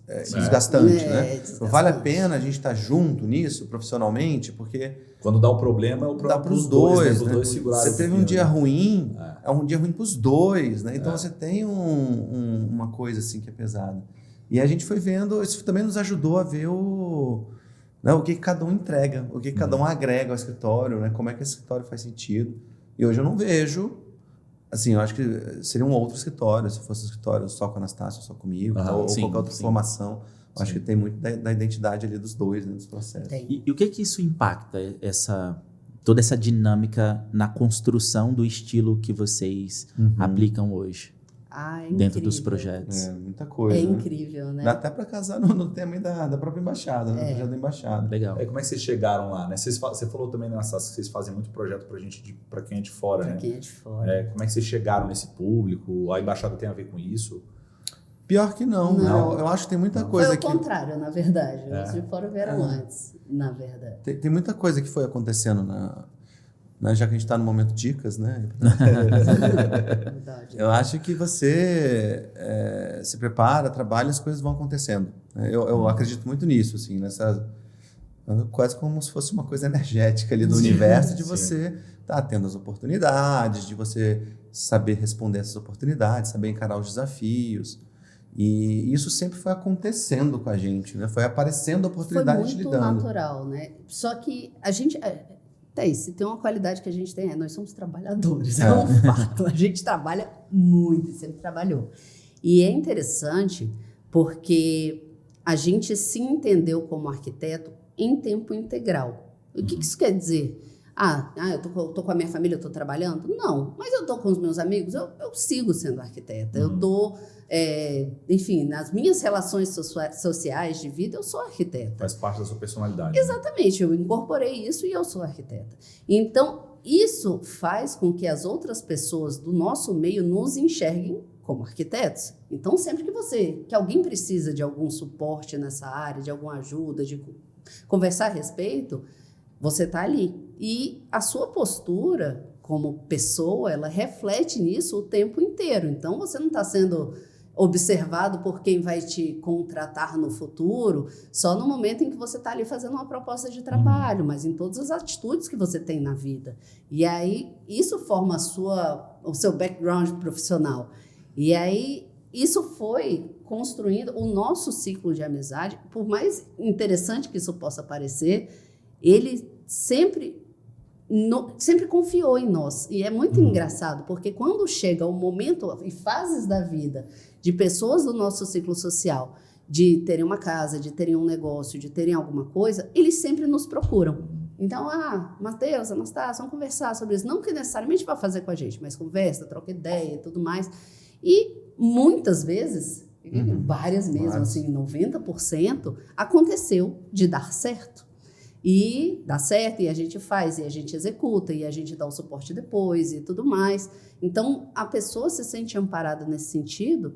desgastante, né? Desgastante. Vale a pena a gente estar junto nisso profissionalmente, porque Quando dá o problema, é o dá problema para os dois, né? Os dois segurarem Você teve o um dia né? ruim, é um dia ruim para os dois, né? Então você tem uma coisa assim que é pesada. E a gente foi vendo, isso também nos ajudou a ver o que cada um entrega, o que cada um agrega ao escritório, né? Como é que esse escritório faz sentido. E hoje eu não vejo, assim, eu acho que seria um outro escritório, se fosse um escritório só com a Anastácia, só comigo, ou sim, qualquer outra sim. formação. Eu acho Sim. que tem muito da identidade ali dos dois, né, dos processos. Tem. E o que isso impacta, toda essa dinâmica na construção do estilo que vocês aplicam hoje É dentro dos incrível. projetos? É, muita coisa. É né? incrível, né? Dá até para casar no tema da própria embaixada, no projeto da embaixada. Legal. Como é que vocês chegaram lá, né? Você falou também na Anastácia que vocês fazem muito projeto para quem é de fora, Pra né? quem é de fora. Como é que vocês chegaram nesse público? A embaixada tem a ver com isso? Pior que não. Não. Eu acho que tem muita Foi coisa o que... contrário, na verdade. Os de fora vieram antes, na verdade. Tem muita coisa que foi acontecendo já que a gente está no momento dicas, né? Verdade. Eu acho que você se prepara, trabalha, as coisas vão acontecendo. Eu acredito muito nisso, assim, quase como se fosse uma coisa energética ali do universo, de você estar tendo as oportunidades, de você saber responder essas oportunidades, saber encarar os desafios. E isso sempre foi acontecendo com a gente, né? Foi aparecendo a oportunidade Foi de muito lidando. natural, né? Só que a gente... se tem uma qualidade que a gente tem, nós somos trabalhadores, é um fato. A gente trabalha muito, sempre trabalhou. E é interessante porque a gente se entendeu como arquiteto em tempo integral. O que isso quer dizer? Eu tô com a minha família, eu tô trabalhando? Não, mas eu tô com os meus amigos, eu sigo sendo arquiteta. Eu tô, enfim, nas minhas relações sociais de vida, eu sou arquiteta. Faz parte da sua personalidade. Exatamente, eu incorporei isso e eu sou arquiteta. Então, isso faz com que as outras pessoas do nosso meio nos enxerguem como arquitetos. Então, sempre que alguém precisa de algum suporte nessa área, de alguma ajuda, de conversar a respeito, você está ali. E a sua postura como pessoa, ela reflete nisso o tempo inteiro. Então, você não está sendo observado por quem vai te contratar no futuro só no momento em que você está ali fazendo uma proposta de trabalho, mas em todas as atitudes que você tem na vida. E aí, isso forma o seu background profissional. E aí, isso foi construindo o nosso ciclo de amizade. Por mais interessante que isso possa parecer, ele sempre confiou em nós. E é muito engraçado, porque quando chega o momento e fases da vida de pessoas do nosso ciclo social, de terem uma casa, de terem um negócio, de terem alguma coisa, eles sempre nos procuram. Então, Matheus, Anastácia, vamos conversar sobre isso. Não que necessariamente vá fazer com a gente, mas conversa, troca ideia e tudo mais. E muitas vezes, várias mesmo, assim, 90%, aconteceu de dar certo. E dá certo, e a gente faz, e a gente executa, e a gente dá o suporte depois e tudo mais. Então, a pessoa se sente amparada nesse sentido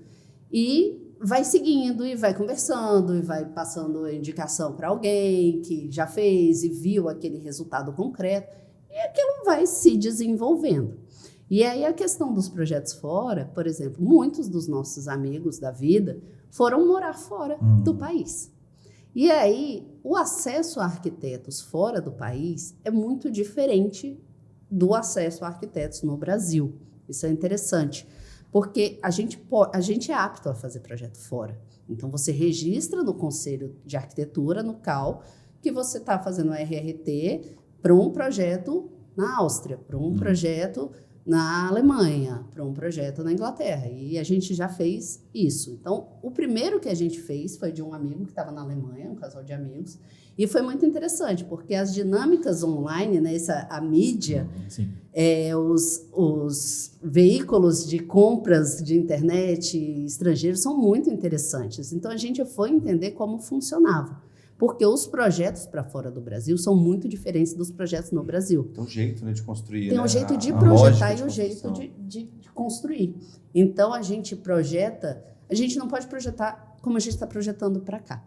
e vai seguindo, e vai conversando, e vai passando a indicação para alguém que já fez e viu aquele resultado concreto, e aquilo vai se desenvolvendo. E aí a questão dos projetos fora, por exemplo, muitos dos nossos amigos da vida foram morar fora do país. E aí, o acesso a arquitetos fora do país é muito diferente do acesso a arquitetos no Brasil. Isso é interessante, porque a gente é apto a fazer projeto fora. Então, você registra no Conselho de Arquitetura, no CAL, que você está fazendo a RRT para um projeto na Áustria, para um projeto na Alemanha, para um projeto na Inglaterra. E a gente já fez isso. Então, o primeiro que a gente fez foi de um amigo que estava na Alemanha, um casal de amigos, e foi muito interessante, porque as dinâmicas online, né, a mídia, os veículos de compras de internet estrangeiros são muito interessantes. Então, a gente foi entender como funcionava. Porque os projetos para fora do Brasil são muito diferentes dos projetos no Brasil. Tem um jeito, né, de construir. Tem um né? jeito de a projetar lógica e um jeito de construir. Então, a gente projeta... A gente não pode projetar como a gente está projetando para cá.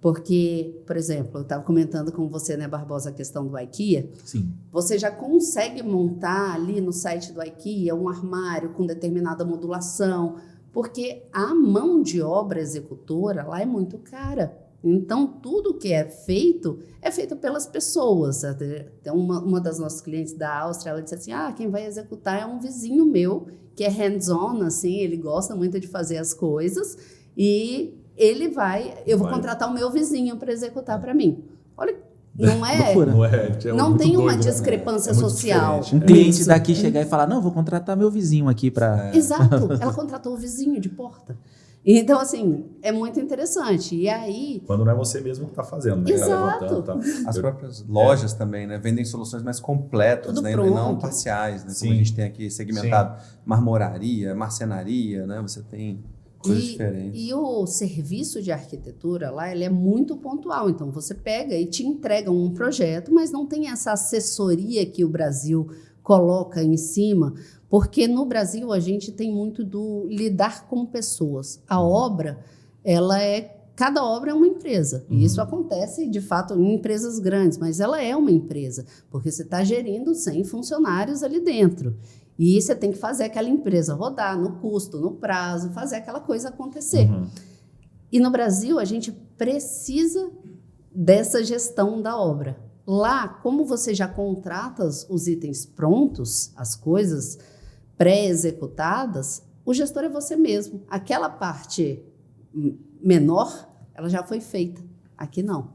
Porque, por exemplo, eu estava comentando com você, né, Barbosa, a questão do IKEA. Sim. Você já consegue montar ali no site do IKEA um armário com determinada modulação, porque a mão de obra executora lá é muito cara. Então, tudo que é feito pelas pessoas. Até uma das nossas clientes da Áustria, ela disse assim, quem vai executar é um vizinho meu, que é hands-on, assim, ele gosta muito de fazer as coisas, e eu vou contratar o meu vizinho para executar para mim. Olha, não tem uma discrepância social. Um cliente daqui chegar e falar, não, vou contratar meu vizinho aqui para... Exato, ela contratou o vizinho de porta. Então, assim, é muito interessante. E aí... Quando não é você mesmo que está fazendo, né? Exato. As próprias lojas também, né? Vendem soluções mais completas, né? E não parciais, né? Como a gente tem aqui segmentado. Marmoraria, marcenaria, né? Você tem coisas diferentes. E o serviço de arquitetura lá, ele é muito pontual. Então, você pega e te entrega um projeto, mas não tem essa assessoria que o Brasil coloca em cima, porque no Brasil a gente tem muito do lidar com pessoas. A obra, cada obra é uma empresa. E isso acontece, de fato, em empresas grandes, mas ela é uma empresa, porque você está gerindo 100 funcionários ali dentro. E você tem que fazer aquela empresa rodar no custo, no prazo, fazer aquela coisa acontecer. E no Brasil, a gente precisa dessa gestão da obra. Lá, como você já contrata os itens prontos, as coisas pré-executadas, o gestor é você mesmo. Aquela parte menor, ela já foi feita. Aqui não.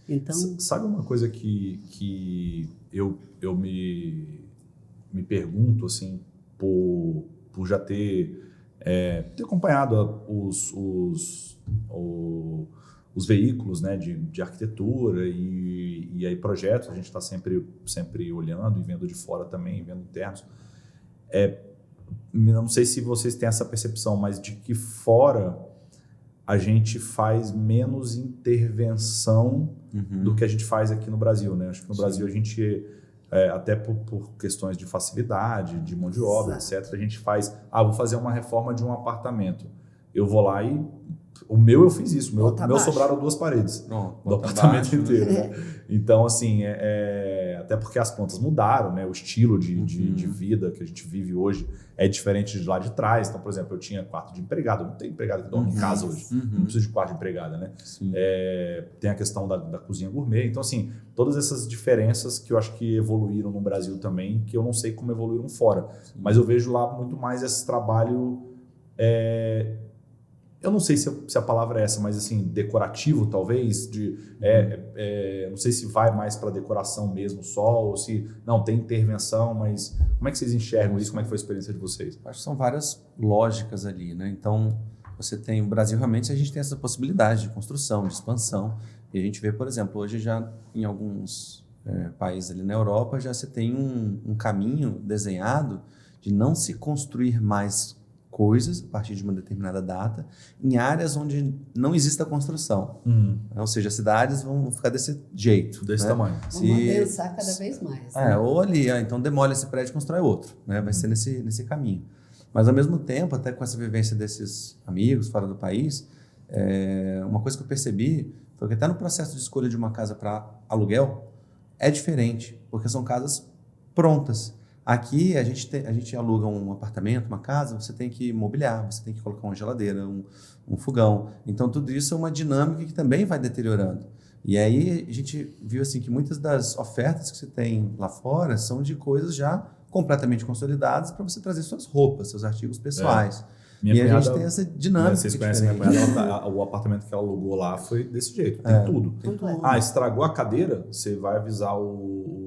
Então... Sabe uma coisa que eu me pergunto, assim, por já ter acompanhado os veículos, né, de arquitetura e aí projetos, a gente está sempre olhando e vendo de fora também, vendo internos. Não sei se vocês têm essa percepção, mas de que fora a gente faz menos intervenção do que a gente faz aqui no Brasil, né? Acho que no Brasil a gente, até por questões de facilidade, de mão de obra, etc., a gente faz, vou fazer uma reforma de um apartamento. Eu vou lá e... O meu eu fiz isso, o meu sobraram 2 paredes do apartamento inteiro. Né? Então, assim, até porque as plantas mudaram, né? O estilo de vida que a gente vive hoje é diferente de lá de trás. Então, por exemplo, eu tinha quarto de empregado, não tem empregado que dorme em casa hoje, não precisa de quarto de empregada, né? Tem a questão da cozinha gourmet. Então, assim, todas essas diferenças que eu acho que evoluíram no Brasil também, que eu não sei como evoluíram fora. Mas eu vejo lá muito mais esse trabalho... Eu não sei se a palavra é essa, mas assim, decorativo talvez, não sei se vai mais para decoração mesmo só, ou se não tem intervenção, mas como é que vocês enxergam isso? Como é que foi a experiência de vocês? Acho que são várias lógicas ali, né? Então, você tem, o Brasil realmente a gente tem essa possibilidade de construção, de expansão, e a gente vê, por exemplo, hoje já em alguns países ali na Europa, já se tem um caminho desenhado de não se construir mais coisas a partir de uma determinada data em áreas onde não existe a construção. Ou seja, as cidades vão ficar desse jeito. Desse tamanho. Vamos pensar cada vez mais. Ou ali, então demole esse prédio e constrói outro. Né? Vai ser nesse caminho. Mas, ao mesmo tempo, até com essa vivência desses amigos fora do país, uma coisa que eu percebi foi que até no processo de escolha de uma casa para aluguel é diferente, porque são casas prontas. Aqui, a gente aluga um apartamento, uma casa, você tem que mobiliar, você tem que colocar uma geladeira, um fogão. Então, tudo isso é uma dinâmica que também vai deteriorando. E aí, a gente viu assim, que muitas das ofertas que você tem lá fora são de coisas já completamente consolidadas para você trazer suas roupas, seus artigos pessoais. A gente tem essa dinâmica. Vocês conhecem minha cunhada, o apartamento que ela alugou lá foi desse jeito, tem tudo. Estragou a cadeira, você vai avisar o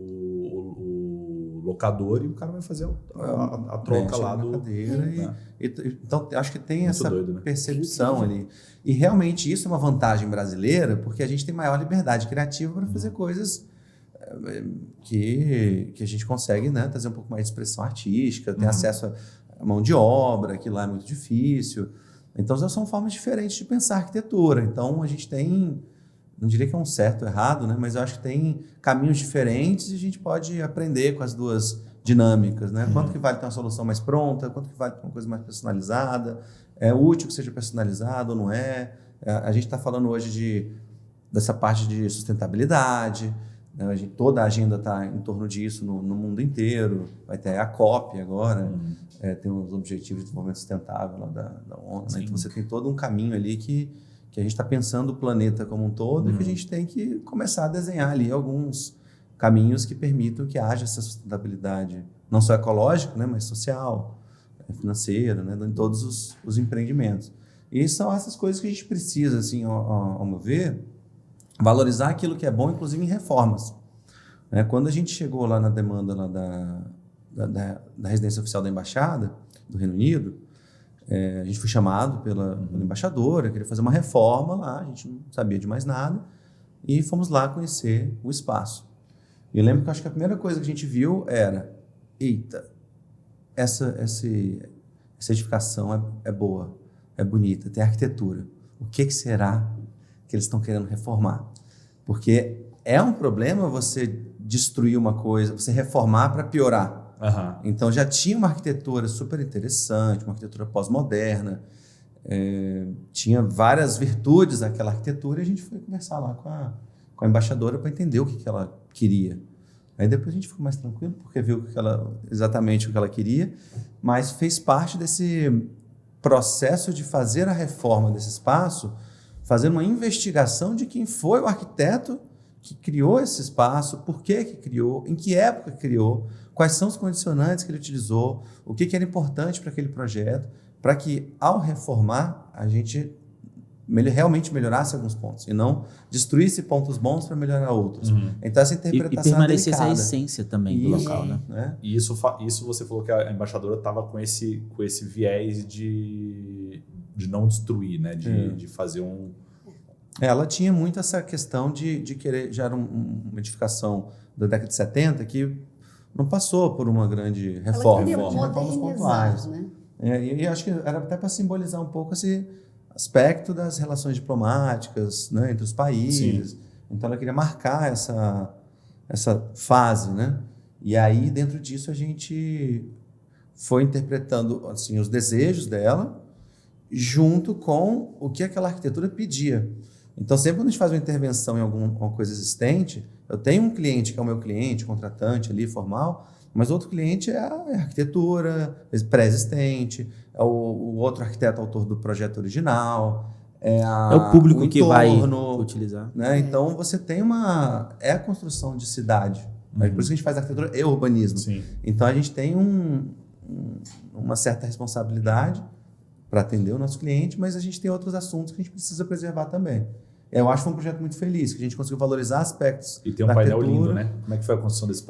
locador e o cara vai fazer a troca lá do... cadeira então, acho que tem essa doido, né? percepção ali. E realmente isso é uma vantagem brasileira, porque a gente tem maior liberdade criativa para fazer coisas que a gente consegue, né, trazer um pouco mais de expressão artística, ter acesso à mão de obra, que lá é muito difícil. Então, são formas diferentes de pensar arquitetura. Então, a gente tem... Não diria que é um certo ou errado, né? Mas eu acho que tem caminhos diferentes e a gente pode aprender com as duas dinâmicas, né? Quanto que vale ter uma solução mais pronta, quanto que vale ter uma coisa mais personalizada, é útil que seja personalizado ou não é. A gente está falando hoje dessa parte de sustentabilidade, né? Toda a agenda está em torno disso no mundo inteiro. Vai ter a COP agora, tem os Objetivos de Desenvolvimento Sustentável lá da ONU. Né? Então, você tem todo um caminho ali que a gente está pensando o planeta como um todo e que a gente tem que começar a desenhar ali alguns caminhos que permitam que haja essa sustentabilidade, não só ecológica, né, mas social, financeira, né, em todos os empreendimentos. E são essas coisas que a gente precisa, assim, ao meu ver, valorizar aquilo que é bom, inclusive em reformas. Né? Quando a gente chegou lá na demanda lá da residência oficial da Embaixada do Reino Unido, a gente foi chamado pela embaixadora, queria fazer uma reforma lá, a gente não sabia de mais nada, e fomos lá conhecer o espaço. E eu lembro que acho que a primeira coisa que a gente viu era, eita, essa edificação é boa, é bonita, tem arquitetura. O que será que eles estão querendo reformar? Porque é um problema você destruir uma coisa, você reformar para piorar. Então já tinha uma arquitetura super interessante, uma arquitetura pós-moderna, tinha várias virtudes aquela arquitetura e a gente foi conversar lá com a embaixadora para entender o que ela queria. Aí depois a gente ficou mais tranquilo porque viu exatamente o que ela queria, mas fez parte desse processo de fazer a reforma desse espaço, fazer uma investigação de quem foi o arquiteto que criou esse espaço, por que criou, em que época criou, quais são os condicionantes que ele utilizou, o que era importante para aquele projeto, para que, ao reformar, a gente realmente melhorasse alguns pontos e não destruísse pontos bons para melhorar outros. Então, essa interpretação e permanecesse delicada. a essência também do local, né? E isso você falou que a embaixadora estava com esse viés de não destruir, né? De fazer um... Ela tinha muito essa questão de querer... Já era uma edificação da década de 70 que não passou por uma grande reforma. Ela queria reformas modernizar, pontuais. né? E acho que era até para simbolizar um pouco esse aspecto das relações diplomáticas, né, entre os países. Sim. Então, ela queria marcar essa fase, né? E aí, dentro disso, a gente foi interpretando assim, os desejos dela junto com o que aquela arquitetura pedia. Então, sempre quando a gente faz uma intervenção em alguma coisa existente, eu tenho um cliente que é o meu cliente, contratante ali, formal, mas outro cliente é a arquitetura pré-existente, é o outro arquiteto autor do projeto original, é o público o que vai utilizar. Né? Então, você tem a construção de cidade. Por isso que a gente faz arquitetura e urbanismo. Sim. Então, a gente tem uma certa responsabilidade para atender o nosso cliente, mas a gente tem outros assuntos que a gente precisa preservar também. Eu acho que foi um projeto muito feliz, que a gente conseguiu valorizar aspectos. E tem um painel lindo, né? Como é que foi a concepção desse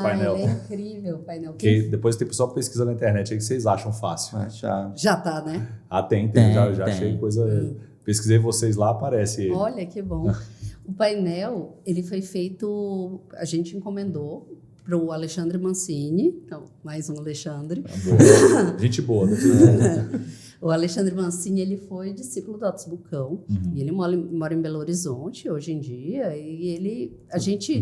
painel? É incrível o painel. Que depois tem pessoal que pesquisa na internet aí que vocês acham fácil. Já tá, né? Tem. Já achei coisa... Pesquisei vocês lá, aparece ele. Olha, que bom. O painel, ele foi feito... A gente encomendou para o Alexandre Mancini. Então, mais um Alexandre. Boa. Gente boa. O Alexandre Mancini, ele foi discípulo do Otis Bucão, e ele mora em Belo Horizonte hoje em dia, e a gente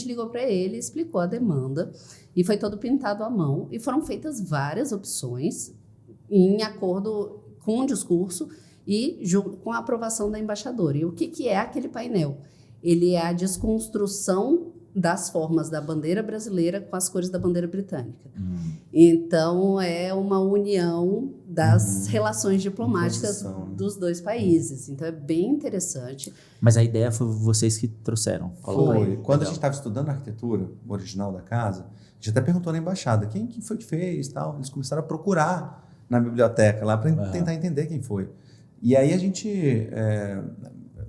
ligou para ele, explicou a demanda, e foi todo pintado à mão, e foram feitas várias opções em acordo com o discurso e com a aprovação da embaixadora. E o que é aquele painel? Ele é a desconstrução das formas da bandeira brasileira com as cores da bandeira britânica. Então, é uma união das relações diplomáticas dos dois países. Então, é bem interessante. Mas a ideia foi vocês que trouxeram. Foi. Quando a gente estava estudando a arquitetura original da casa, a gente até perguntou na embaixada quem foi que fez, tal. Eles começaram a procurar na biblioteca lá para tentar entender quem foi. E aí a gente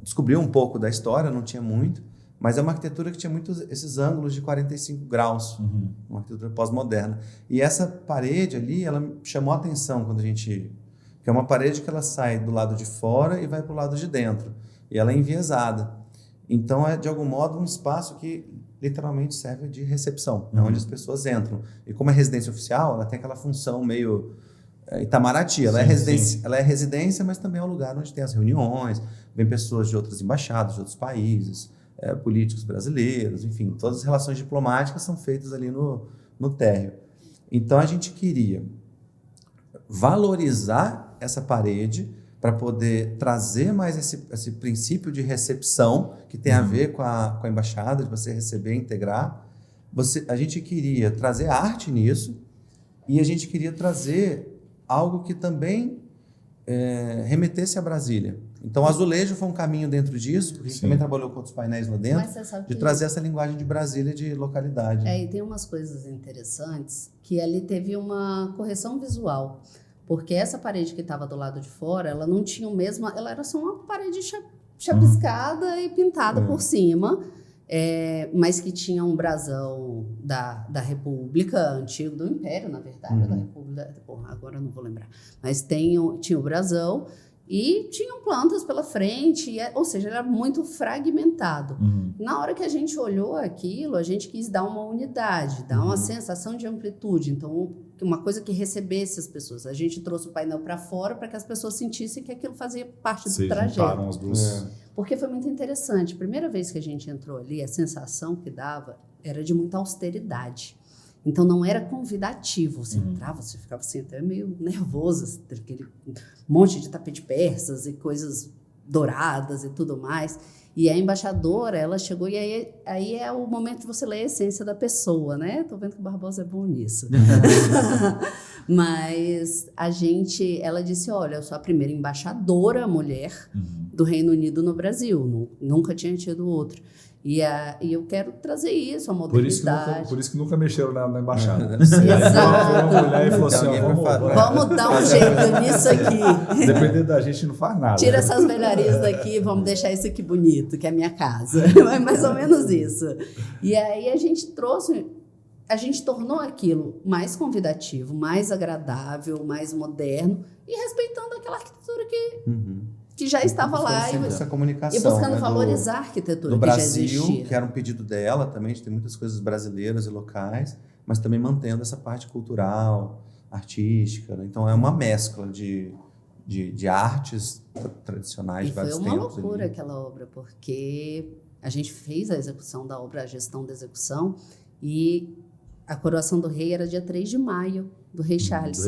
descobriu um pouco da história, não tinha muito, mas é uma arquitetura que tinha muitos esses ângulos de 45 graus, uma arquitetura pós-moderna. E essa parede ali, ela chamou a atenção quando a gente... Que é uma parede que ela sai do lado de fora e vai para o lado de dentro. E ela é enviesada. Então, é, de algum modo, um espaço que literalmente serve de recepção, onde as pessoas entram. E como é residência oficial, ela tem aquela função meio... Itamaraty, ela é residência, mas também é um lugar onde tem as reuniões, vem pessoas de outras embaixadas, de outros países, políticos brasileiros, enfim, todas as relações diplomáticas são feitas ali no térreo. Então, a gente queria valorizar essa parede para poder trazer mais esse princípio de recepção que tem a ver com a embaixada, de você receber e integrar. A gente queria trazer arte nisso e a gente queria trazer algo que também remetesse a Brasília. Então, o azulejo foi um caminho dentro disso, porque a gente também trabalhou com outros painéis lá dentro, Mas você sabe de que trazer essa linguagem de Brasília, de localidade. e tem umas coisas interessantes que ali teve uma correção visual, porque essa parede que estava do lado de fora, ela não tinha o mesmo, ela era só uma parede chapiscada e pintada por cima, mas que tinha um brasão da República, antigo, do Império, na verdade, da República, agora eu não vou lembrar, mas tinha o brasão, e tinham plantas pela frente, ou seja, era muito fragmentado. Na hora que a gente olhou aquilo, a gente quis dar uma unidade, dar uma sensação de amplitude. Então, uma coisa que recebesse as pessoas. A gente trouxe o painel para fora para que as pessoas sentissem que aquilo fazia parte do trajeto. As duas. Porque foi muito interessante. A primeira vez que a gente entrou ali, a sensação que dava era de muita austeridade. Então, não era convidativo. Você entrava, você ficava assim, até meio nervoso, assim, aquele monte de tapete persas e coisas douradas e tudo mais. E a embaixadora, ela chegou, e aí é o momento de você ler a essência da pessoa, né? Tô vendo que o Barbosa é bom nisso. Mas ela disse, olha, eu sou a primeira embaixadora mulher do Reino Unido no Brasil. Nunca tinha tido outro. E eu quero trazer isso, a modernidade. Por isso que nunca mexeram na embaixada. Exato. Uma mulher e falou assim, vamos dar um jeito nisso aqui. Dependendo da gente, não faz nada. Tira essas velharias daqui, vamos deixar isso aqui bonito, que é a minha casa. É mais ou menos isso. E aí a gente tornou aquilo mais convidativo, mais agradável, mais moderno e respeitando aquela arquitetura que já estava lá essa comunicação, e buscando né, valorizar a arquitetura do que já Brasil, existia. que era um pedido dela também, de ter muitas coisas brasileiras e locais, mas também mantendo essa parte cultural, artística, né? Então é uma mescla de artes tradicionais de vários tempos. Foi uma loucura aquela obra, porque a gente fez a execução da obra, a gestão da execução, e a coroação do rei era dia 3 de maio, do rei Charles.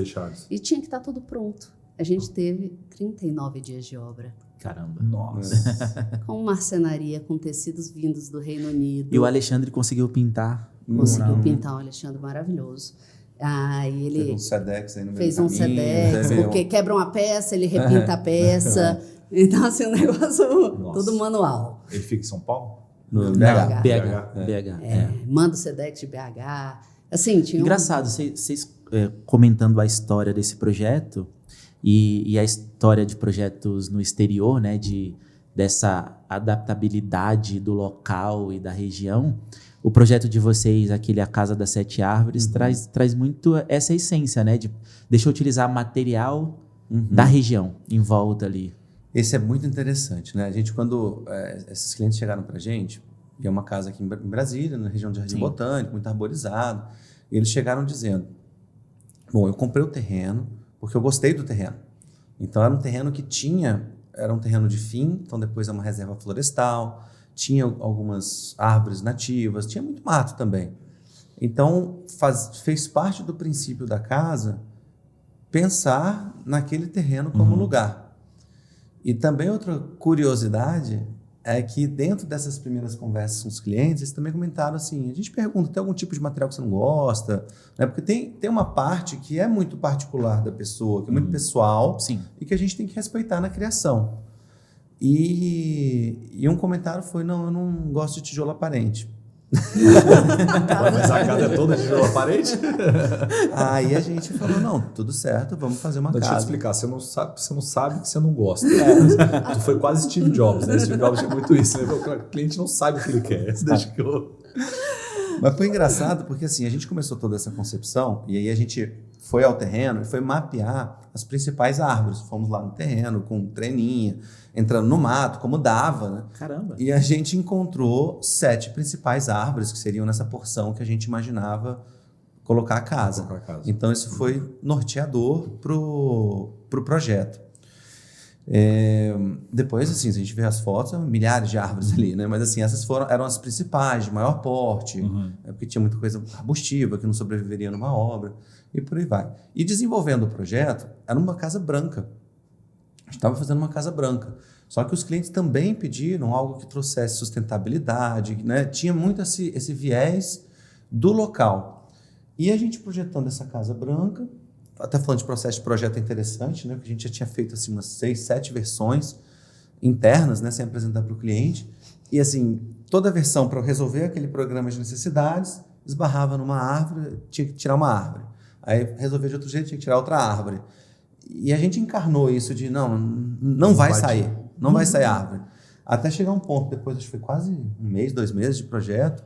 E tinha que estar tudo pronto. A gente teve 39 dias de obra. Caramba. Nossa. Com marcenaria, com tecidos vindos do Reino Unido. E o Alexandre conseguiu pintar. Conseguiu pintar um Alexandre maravilhoso. E ele fez um Sedex aí no meio fez do um caminho, Sedex, porque quebra uma peça, ele repinta a peça. Então, assim, um negócio tudo manual. Ele fica em São Paulo? No BH. Manda o Sedex de BH. Assim, tinha Engraçado, vocês comentando a história desse projeto e a história de projetos no exterior, né, dessa adaptabilidade do local e da região, o projeto de vocês, aquele A Casa das Sete Árvores, traz muito essa essência, né, deixa eu utilizar material da região em volta ali. Esse é muito interessante, né? A gente, quando esses clientes chegaram para a gente, e é uma casa aqui em Brasília, na região de Jardim Botânico, muito arborizado, e eles chegaram dizendo, bom, eu comprei o terreno porque eu gostei do terreno. Então, era um terreno que era um terreno de fim, então depois é uma reserva florestal, tinha algumas árvores nativas, tinha muito mato também. Então, fez parte do princípio da casa pensar naquele terreno como lugar. E também outra curiosidade é que dentro dessas primeiras conversas com os clientes, eles também comentaram assim, a gente pergunta, tem algum tipo de material que você não gosta? Né? Porque tem uma parte que é muito particular da pessoa, que é muito pessoal, e que a gente tem que respeitar na criação. E um comentário foi, não, eu não gosto de tijolo aparente. Mas a casa é toda de tijolo aparente? Aí a gente falou, não, tudo certo, vamos fazer uma casa. Deixa eu te explicar, você não sabe que você não gosta. Tu foi quase Steve Jobs, né? Steve Jobs tinha muito isso, né? O cliente não sabe o que ele quer. Deixa que eu... Mas foi engraçado porque assim, a gente começou toda essa concepção e aí a gente foi ao terreno e foi mapear as principais árvores. Fomos lá no terreno com treninha, entrando no mato, como dava, né? Caramba! E a gente encontrou 7 principais árvores que seriam nessa porção que a gente imaginava colocar a casa. Então isso foi norteador pro projeto. Depois, assim, se a gente vê as fotos, são milhares de árvores ali, né? Mas assim, essas eram as principais, de maior porte, porque tinha muita coisa arbustiva que não sobreviveria numa obra, e por aí vai. E desenvolvendo o projeto, era uma casa branca. estava fazendo uma casa branca. Só que os clientes também pediram algo que trouxesse sustentabilidade, né? Tinha muito esse viés do local. E a gente projetando essa casa branca, até falando de processo de projeto interessante, né? Porque a gente já tinha feito assim, umas 6, 7 versões internas, né? Sem apresentar para o cliente. E assim, toda versão para resolver aquele programa de necessidades, esbarrava numa árvore, tinha que tirar uma árvore. Aí resolver de outro jeito, tinha que tirar outra árvore. E a gente encarnou isso de não vai sair. Não vai sair árvore. Até chegar um ponto, depois acho que foi quase 1 mês, 2 meses de projeto,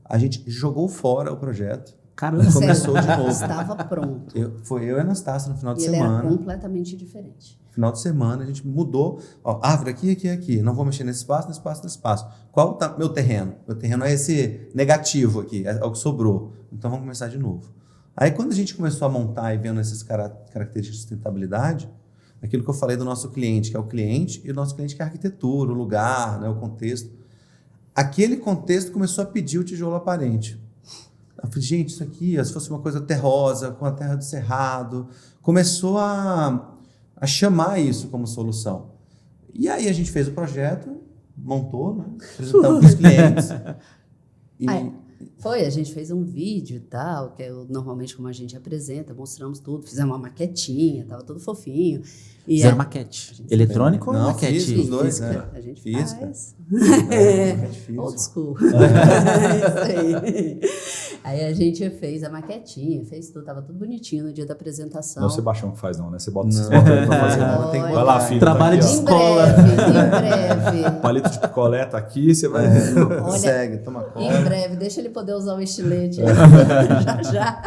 a gente jogou fora o projeto. Caramba, Começou de novo. Estava pronto. Foi eu e a Anastácia no final de E ele semana. era completamente diferente. No final de semana a gente mudou. Ó, árvore aqui, aqui, aqui. Não vou mexer nesse espaço, nesse espaço, nesse espaço. Qual tá meu terreno? Meu terreno é esse negativo aqui, é o que sobrou. Então vamos começar de novo. Aí quando a gente começou a montar e vendo essas características de sustentabilidade, aquilo que eu falei do nosso cliente, que é o cliente, e o nosso cliente que é a arquitetura, o lugar, né, o contexto. Aquele contexto começou a pedir o tijolo aparente. Eu falei, gente, isso aqui, se fosse uma coisa terrosa, com a terra do cerrado, começou a chamar isso como solução. E aí a gente fez o projeto, montou, né, apresentamos para os clientes. A gente fez um vídeo e tal, que é normalmente como a gente apresenta, mostramos tudo, fizemos uma maquetinha, estava tudo fofinho. E fizeram maquete. Eletrônico ou Não, maquete? física, os dois, física, né? a gente Física. faz. Física. Old school. É isso aí a gente fez a maquetinha, fez tudo, tava tudo bonitinho no dia da apresentação. Não é o Sebastião que faz, não, né? Você bota Não. ele pra fazer. Não, tem que Vai lá, filho. Trabalho tá de aqui, escola. Em breve. Palito de picolé tá aqui, você vai... Olha, Segue, toma conta. em breve, deixa ele poder usar o estilete já.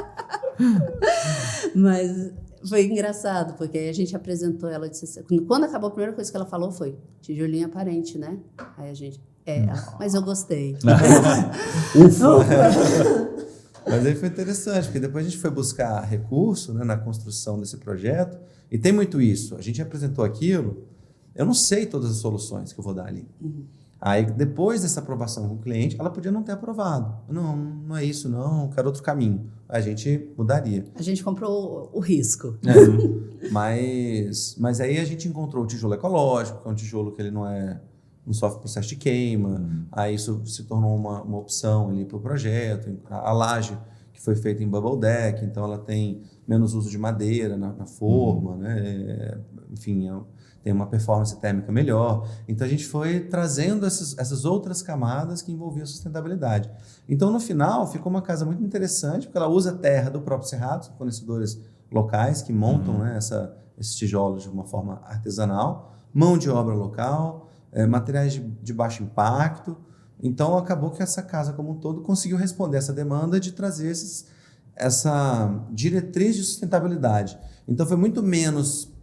Mas foi engraçado, porque aí a gente apresentou ela, disse assim, quando acabou, a primeira coisa que ela falou foi tijolinho aparente, né? Aí a gente, mas eu gostei. Mas aí foi interessante, porque depois a gente foi buscar recurso, né, na construção desse projeto, e tem muito isso. A gente apresentou aquilo, eu não sei todas as soluções que eu vou dar ali. Aí, depois dessa aprovação com o cliente, ela podia não ter aprovado. Não é isso, não, quero outro caminho. A gente mudaria. A gente comprou o risco. Mas aí a gente encontrou o tijolo ecológico, que é um tijolo que ele não sofre processo de queima. Aí isso se tornou uma opção ali para o projeto. A laje, que foi feita em bubble deck, então ela tem menos uso de madeira na forma, né? Enfim, tem uma performance térmica melhor. Então, a gente foi trazendo essas outras camadas que envolviam a sustentabilidade. Então, no final, ficou uma casa muito interessante, porque ela usa a terra do próprio cerrado, são fornecedores locais que montam, né, esses tijolos de uma forma artesanal, mão de obra local, materiais de baixo impacto. Então, acabou que essa casa, como um todo, conseguiu responder essa demanda de trazer essa diretriz de sustentabilidade. Então, foi muito menos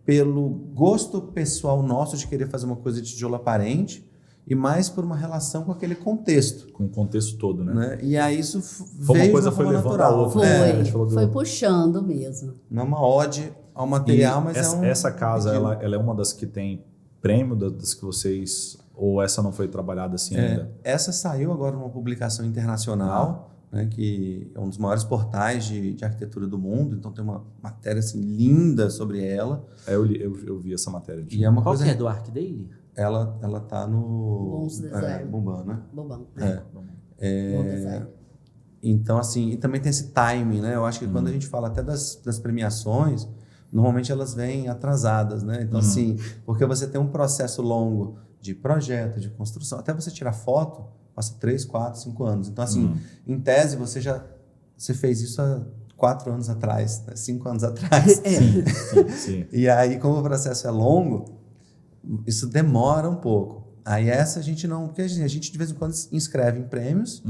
pelo gosto pessoal nosso de querer fazer uma coisa de tijolo aparente e mais por uma relação com aquele contexto. Com o contexto todo, né? E aí isso Foi veio uma coisa de foi forma levando natural. a outra. Foi, A gente falou foi puxando mesmo. Não é uma ode ao material, mas essa casa, pedido. ela é uma das que tem prêmio, das que vocês... Ou essa não foi trabalhada assim ainda? Essa saiu agora numa publicação internacional, né, que é um dos maiores portais de arquitetura do mundo, então tem uma matéria assim, linda sobre ela. Eu vi essa matéria. E é uma Qual coisa... que é do Arcdaily? Ela tá no... Bons Design. Bombando, né? Bobão. Bom Design. Então, assim, e também tem esse timing, né? Eu acho que quando a gente fala até das premiações, normalmente elas vêm atrasadas, né? Então, assim, porque você tem um processo longo de projeto, de construção, até você tirar foto, passa 3, 4, 5 anos. Então, assim, em tese, você fez isso há 4 anos atrás, né? 5 anos atrás. Sim. E aí, como o processo é longo, isso demora um pouco. Aí essa a gente não... Porque a gente de vez em quando inscreve em prêmios,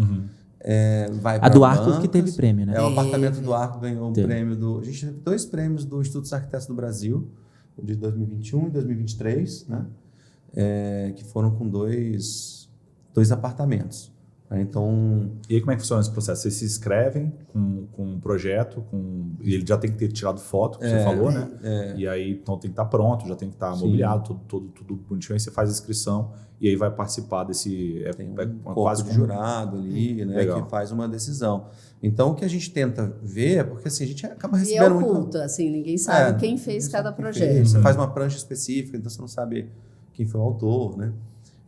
vai A pra do Arco bancas. que teve prêmio, né? O apartamento do Arco ganhou um Teve. prêmio do... A gente teve 2 prêmios do Instituto dos Arquitetos do Brasil, o de 2021 e 2023, né? Que foram com dois apartamentos. Então, E aí como é que funciona esse processo? Vocês se inscrevem com um projeto, e ele já tem que ter tirado foto, que você falou, né? E aí então tem que estar pronto, já tem que estar mobiliado, tudo bonitinho. Aí você faz a inscrição e aí vai participar desse... tem um corpo de jurado ali, né, Legal. que faz uma decisão. Então, o que a gente tenta ver é porque assim, a gente acaba E é recebendo oculto, assim, ninguém sabe quem fez cada projeto. Você faz uma prancha específica, então você não sabe quem foi o autor, né?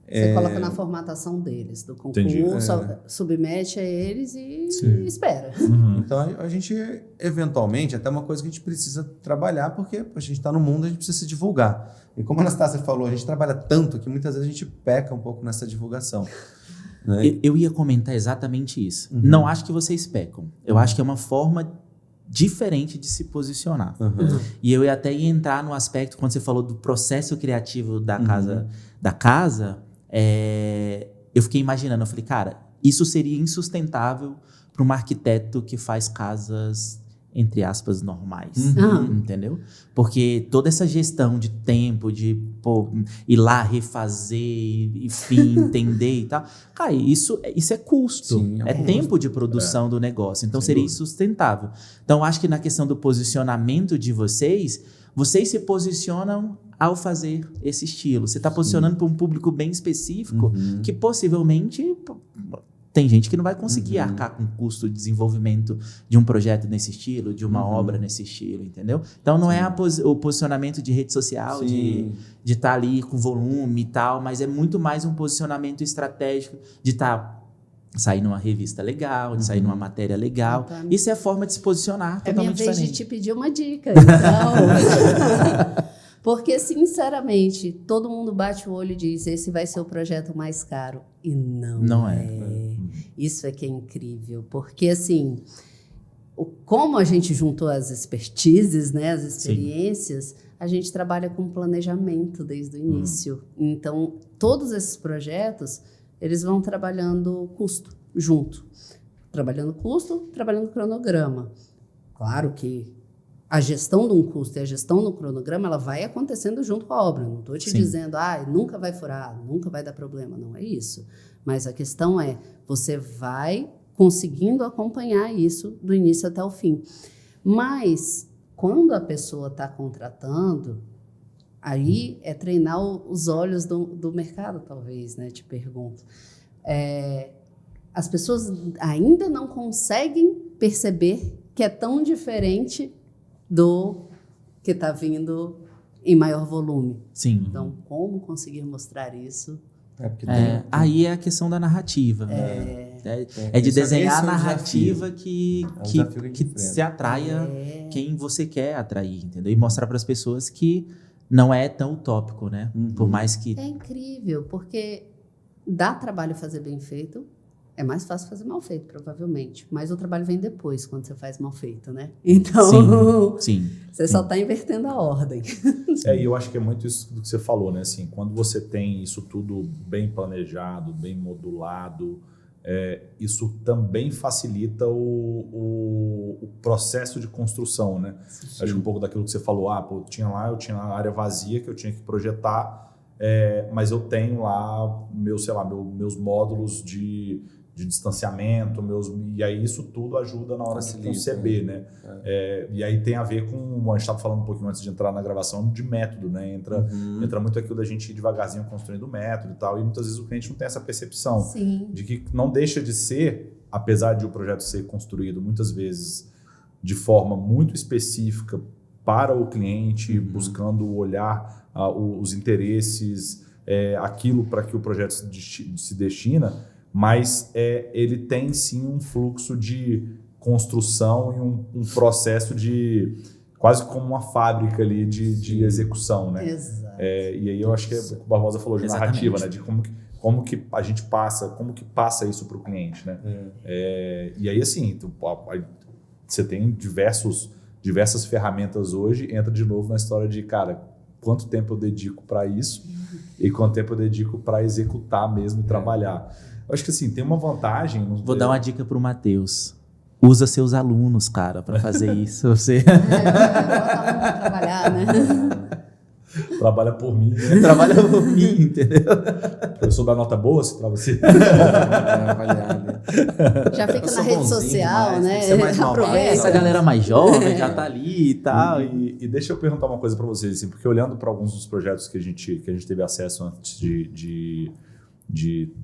Você coloca na formatação deles, do concurso, submete a eles e espera. Então, a gente, eventualmente, até uma coisa que a gente precisa trabalhar, porque a gente está no mundo, a gente precisa se divulgar. E como a Anastácia falou, a gente trabalha tanto que muitas vezes a gente peca um pouco nessa divulgação. Né? Eu ia comentar exatamente isso. Não acho que vocês pecam. Eu acho que é uma forma diferente de se posicionar. E eu ia até entrar no aspecto, quando você falou do processo criativo da casa, eu fiquei imaginando, eu falei, cara, isso seria insustentável para um arquiteto que faz casas, entre aspas, normais, entendeu? Porque toda essa gestão de tempo, de ir lá refazer, enfim, entender e tal, cara, isso é custo, é tempo de produção do negócio, então seria insustentável. Então, acho que na questão do posicionamento de vocês se posicionam ao fazer esse estilo. Você está posicionando para um público bem específico que possivelmente tem gente que não vai conseguir arcar com o custo de desenvolvimento de um projeto nesse estilo, de uma obra nesse estilo, entendeu? Então não é o posicionamento de rede social, de estar ali com volume e tal, mas é muito mais um posicionamento estratégico de estar sair numa revista legal, de sair numa matéria legal. Isso é a forma de se posicionar totalmente diferente. É minha vez de te pedir uma dica, então. Porque, sinceramente, todo mundo bate o olho e diz, esse vai ser o projeto mais caro. E não é. Isso é que é incrível. Porque, assim, como a gente juntou as expertises, né, as experiências, a gente trabalha com planejamento desde o início. Então, todos esses projetos, eles vão trabalhando custo junto. Trabalhando custo, trabalhando cronograma. Claro que a gestão de um custo e a gestão do cronograma, ela vai acontecendo junto com a obra. Não estou te dizendo, nunca vai furar, nunca vai dar problema. Não é isso. Mas a questão é, você vai conseguindo acompanhar isso do início até o fim. Mas, quando a pessoa está contratando, aí é treinar os olhos do mercado, talvez, né? Te pergunto. As pessoas ainda não conseguem perceber que é tão diferente do que está vindo em maior volume. Sim. Então, como conseguir mostrar isso? Aí é a questão da narrativa. É de desenhar a narrativa que se atraia quem você quer atrair, entendeu? E mostrar para as pessoas que não é tão utópico, né? Por mais que... É incrível, porque dá trabalho fazer bem feito. É mais fácil fazer mal feito, provavelmente. Mas o trabalho vem depois, quando você faz mal feito, né? Então, você só está invertendo a ordem. E eu acho que é muito isso do que você falou, né? Assim, quando você tem isso tudo bem planejado, bem modulado, isso também facilita o processo de construção, né? Acho que um pouco daquilo que você falou, eu tinha a área vazia que eu tinha que projetar, mas eu tenho lá meus módulos de distanciamento, e aí isso tudo ajuda na hora de conceber, né? E aí tem a ver com, a gente estava falando um pouquinho antes de entrar na gravação, de método, né? Entra muito aquilo da gente ir devagarzinho construindo o método e tal, e muitas vezes o cliente não tem essa percepção de que não deixa de ser, apesar de o projeto ser construído muitas vezes de forma muito específica para o cliente, buscando olhar os interesses, aquilo para que o projeto se destina, mas ele tem sim um fluxo de construção e um processo de quase como uma fábrica ali de execução, né? Exato. E aí eu acho que o Barbosa falou de narrativa, né? De como que a gente passa, como que passa isso para o cliente, né? E aí assim, você tem diversas ferramentas hoje, entra de novo na história de, cara, quanto tempo eu dedico para isso e quanto tempo eu dedico para executar mesmo e trabalhar. Eu acho que assim, tem uma vantagem... Vou dar uma dica pro Matheus. Usa seus alunos, cara, para fazer isso. Você... Bota pra trabalhar, né? Trabalha por mim. Né? Trabalha por mim, entendeu? Eu sou da nota boa, se para você. Já fica na rede social, né? Essa galera mais jovem já tá ali e tal. E deixa eu perguntar uma coisa para vocês, assim, porque olhando para alguns dos projetos que a gente teve acesso antes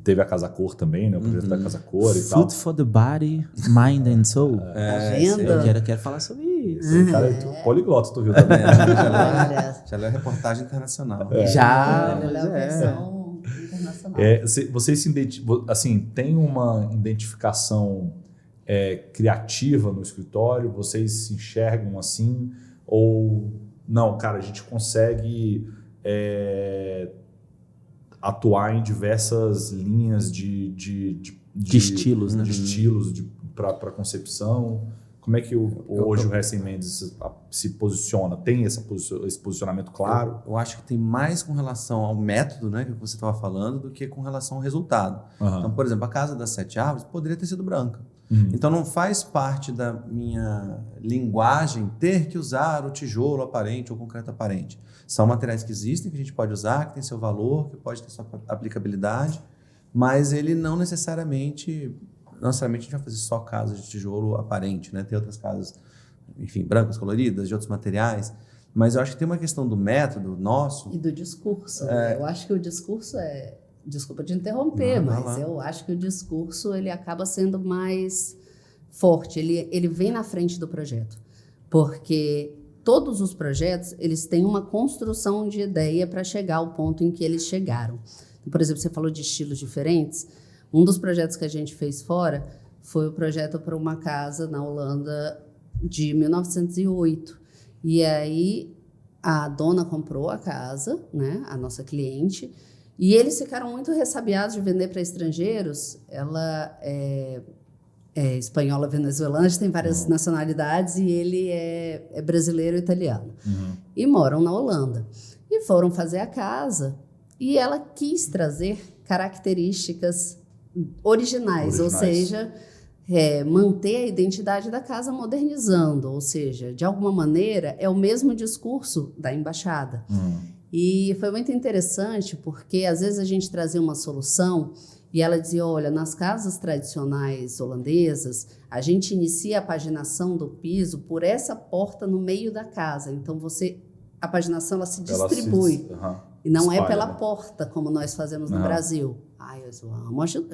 teve a Casa Cor também, né? O projeto da Casa Cor e tal. Food for the body, mind and soul. Tá vendo? Eu quero falar sobre isso. O cara é poliglota, tu viu também. Já leu reportagem internacional. Já, Olha a versão internacional. Vocês assim, tem uma identificação criativa no escritório? Vocês se enxergam assim? Ou não, cara, a gente consegue atuar em diversas linhas de estilos, né? De estilos para concepção. Como é que hoje o Hessem Mendes se posiciona? Tem esse posicionamento claro? Eu acho que tem mais com relação ao método, né, que você estava falando, do que com relação ao resultado. Uhum. Então, por exemplo, a Casa das 7 Árvores poderia ter sido branca. Então, não faz parte da minha linguagem ter que usar o tijolo aparente ou o concreto aparente. São materiais que existem, que a gente pode usar, que tem seu valor, que pode ter sua aplicabilidade, mas ele não necessariamente a gente vai fazer só casas de tijolo aparente, né? Tem outras casas, enfim, brancas, coloridas, de outros materiais, mas eu acho que tem uma questão do método nosso. E do discurso. Eu acho que o discurso desculpa te interromper, mas eu acho que o discurso ele acaba sendo mais forte, ele vem na frente do projeto, porque todos os projetos eles têm uma construção de ideia para chegar ao ponto em que eles chegaram. Então, por exemplo, você falou de estilos diferentes. Um dos projetos que a gente fez fora foi o projeto para uma casa na Holanda de 1908. E aí a dona comprou a casa, né, a nossa cliente, e eles ficaram muito ressabiados de vender para estrangeiros. Ela é espanhola venezuelana, tem várias nacionalidades, e ele é brasileiro e italiano. E moram na Holanda. E foram fazer a casa, e ela quis trazer características originais. Ou seja, manter a identidade da casa modernizando, ou seja, de alguma maneira é o mesmo discurso da embaixada. E foi muito interessante porque às vezes a gente trazia uma solução e ela dizia, olha, nas casas tradicionais holandesas, a gente inicia a paginação do piso por essa porta no meio da casa. Então, a paginação ela se distribui. E não é pela porta, como nós fazemos no Brasil. Eu disse,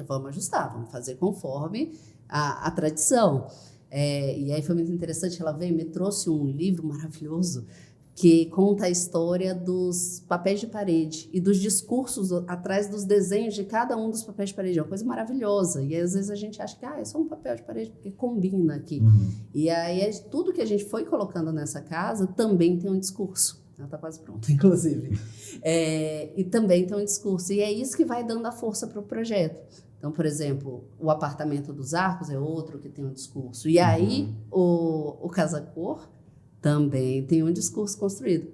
vamos ajustar, vamos fazer conforme a tradição. E aí foi muito interessante, ela veio e me trouxe um livro maravilhoso que conta a história dos papéis de parede e dos discursos atrás dos desenhos de cada um dos papéis de parede. É uma coisa maravilhosa. E aí, às vezes a gente acha que é só um papel de parede porque combina aqui. E aí tudo que a gente foi colocando nessa casa também tem um discurso. Ela está quase pronta, inclusive. E também tem um discurso. E é isso que vai dando a força para o projeto. Então, por exemplo, o apartamento dos Arcos é outro que tem um discurso. E aí, o Casa Cor também tem um discurso construído.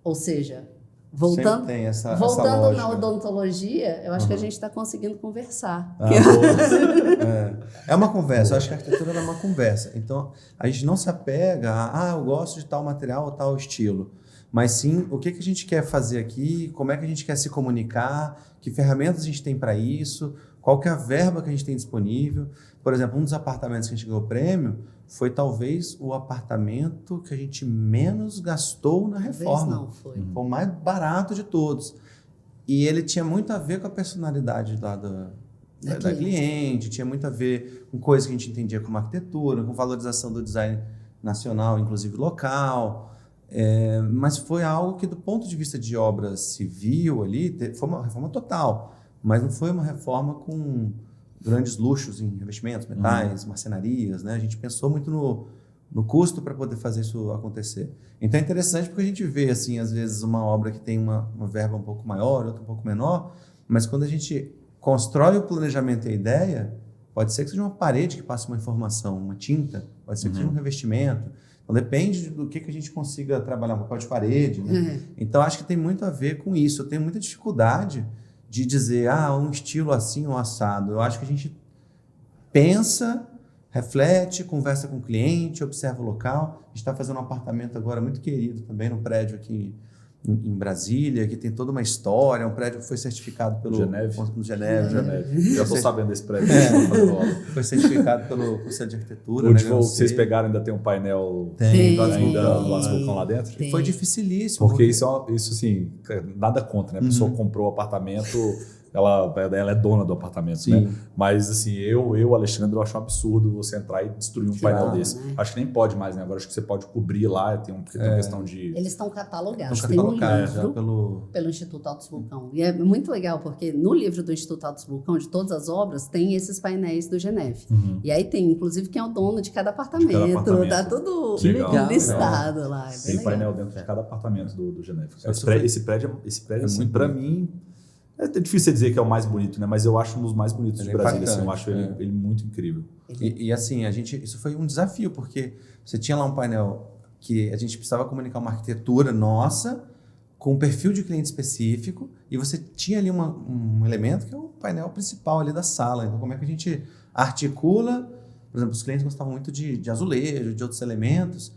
Ou seja, voltando essa na odontologia, eu acho que a gente está conseguindo conversar. É uma conversa. Eu acho que a arquitetura é uma conversa. Então, a gente não se apega eu gosto de tal material ou tal estilo. Mas sim, o que a gente quer fazer aqui, como é que a gente quer se comunicar, que ferramentas a gente tem para isso, qual que é a verba que a gente tem disponível. Por exemplo, um dos apartamentos que a gente ganhou o prêmio foi talvez o apartamento que a gente menos gastou na reforma. Não, foi o mais barato de todos. E ele tinha muito a ver com a personalidade lá da cliente, tinha muito a ver com coisas que a gente entendia como arquitetura, com valorização do design nacional, inclusive local. Mas foi algo que, do ponto de vista de obra civil ali, foi uma reforma total, mas não foi uma reforma com grandes luxos em revestimentos, metais, marcenarias, né? A gente pensou muito no custo para poder fazer isso acontecer. Então é interessante porque a gente vê, assim, às vezes uma obra que tem uma verba um pouco maior, outra um pouco menor, mas quando a gente constrói o planejamento e a ideia, pode ser que seja uma parede que passe uma informação, uma tinta, pode ser que seja um revestimento. Então, depende do que a gente consiga trabalhar, um papel de parede, né? Então, acho que tem muito a ver com isso. Eu tenho muita dificuldade de dizer, um estilo assim ou assado. Eu acho que a gente pensa, reflete, conversa com o cliente, observa o local. A gente está fazendo um apartamento agora muito querido também, no prédio aqui em Brasília, que tem toda uma história, um prédio que foi certificado pelo... Geneve. Geneve. Já estou sabendo desse prédio. Foi certificado pelo Conselho de Arquitetura. O né, que vocês pegaram ainda tem um painel Tem. ainda do Aço Vulcão lá dentro? Tem. Foi dificilíssimo. Porque isso assim, nada contra, né? A pessoa comprou o apartamento, ela é dona do apartamento, Sim. né? Mas assim, Alexandre, eu acho um absurdo você entrar e destruir um painel desse. né? Acho que nem pode mais, né? Agora acho que você pode cobrir lá, tem uma questão de... Eles estão catalogados. Então, Tem um catalogados já livro pelo Instituto Altos Vulcão. E é muito legal, porque no livro do Instituto Altos Vulcão, de todas as obras, tem esses painéis do Geneve. E aí tem, inclusive, quem é o dono de cada apartamento. Tá tudo Que legal, listado lá. É bem Tem legal. painel dentro de cada apartamento do Geneve. Isso Esse prédio assim, muito pra bonito. mim... É difícil dizer que é o mais bonito, né? Mas eu acho um dos mais bonitos Ele de é Brasília. Assim, eu impactante, acho ele muito incrível. E assim, isso foi um desafio, porque você tinha lá um painel que a gente precisava comunicar uma arquitetura nossa com um perfil de cliente específico, e você tinha ali um elemento que é o painel principal ali da sala. Então, como é que a gente articula? Por exemplo, os clientes gostavam muito de azulejo, de outros elementos,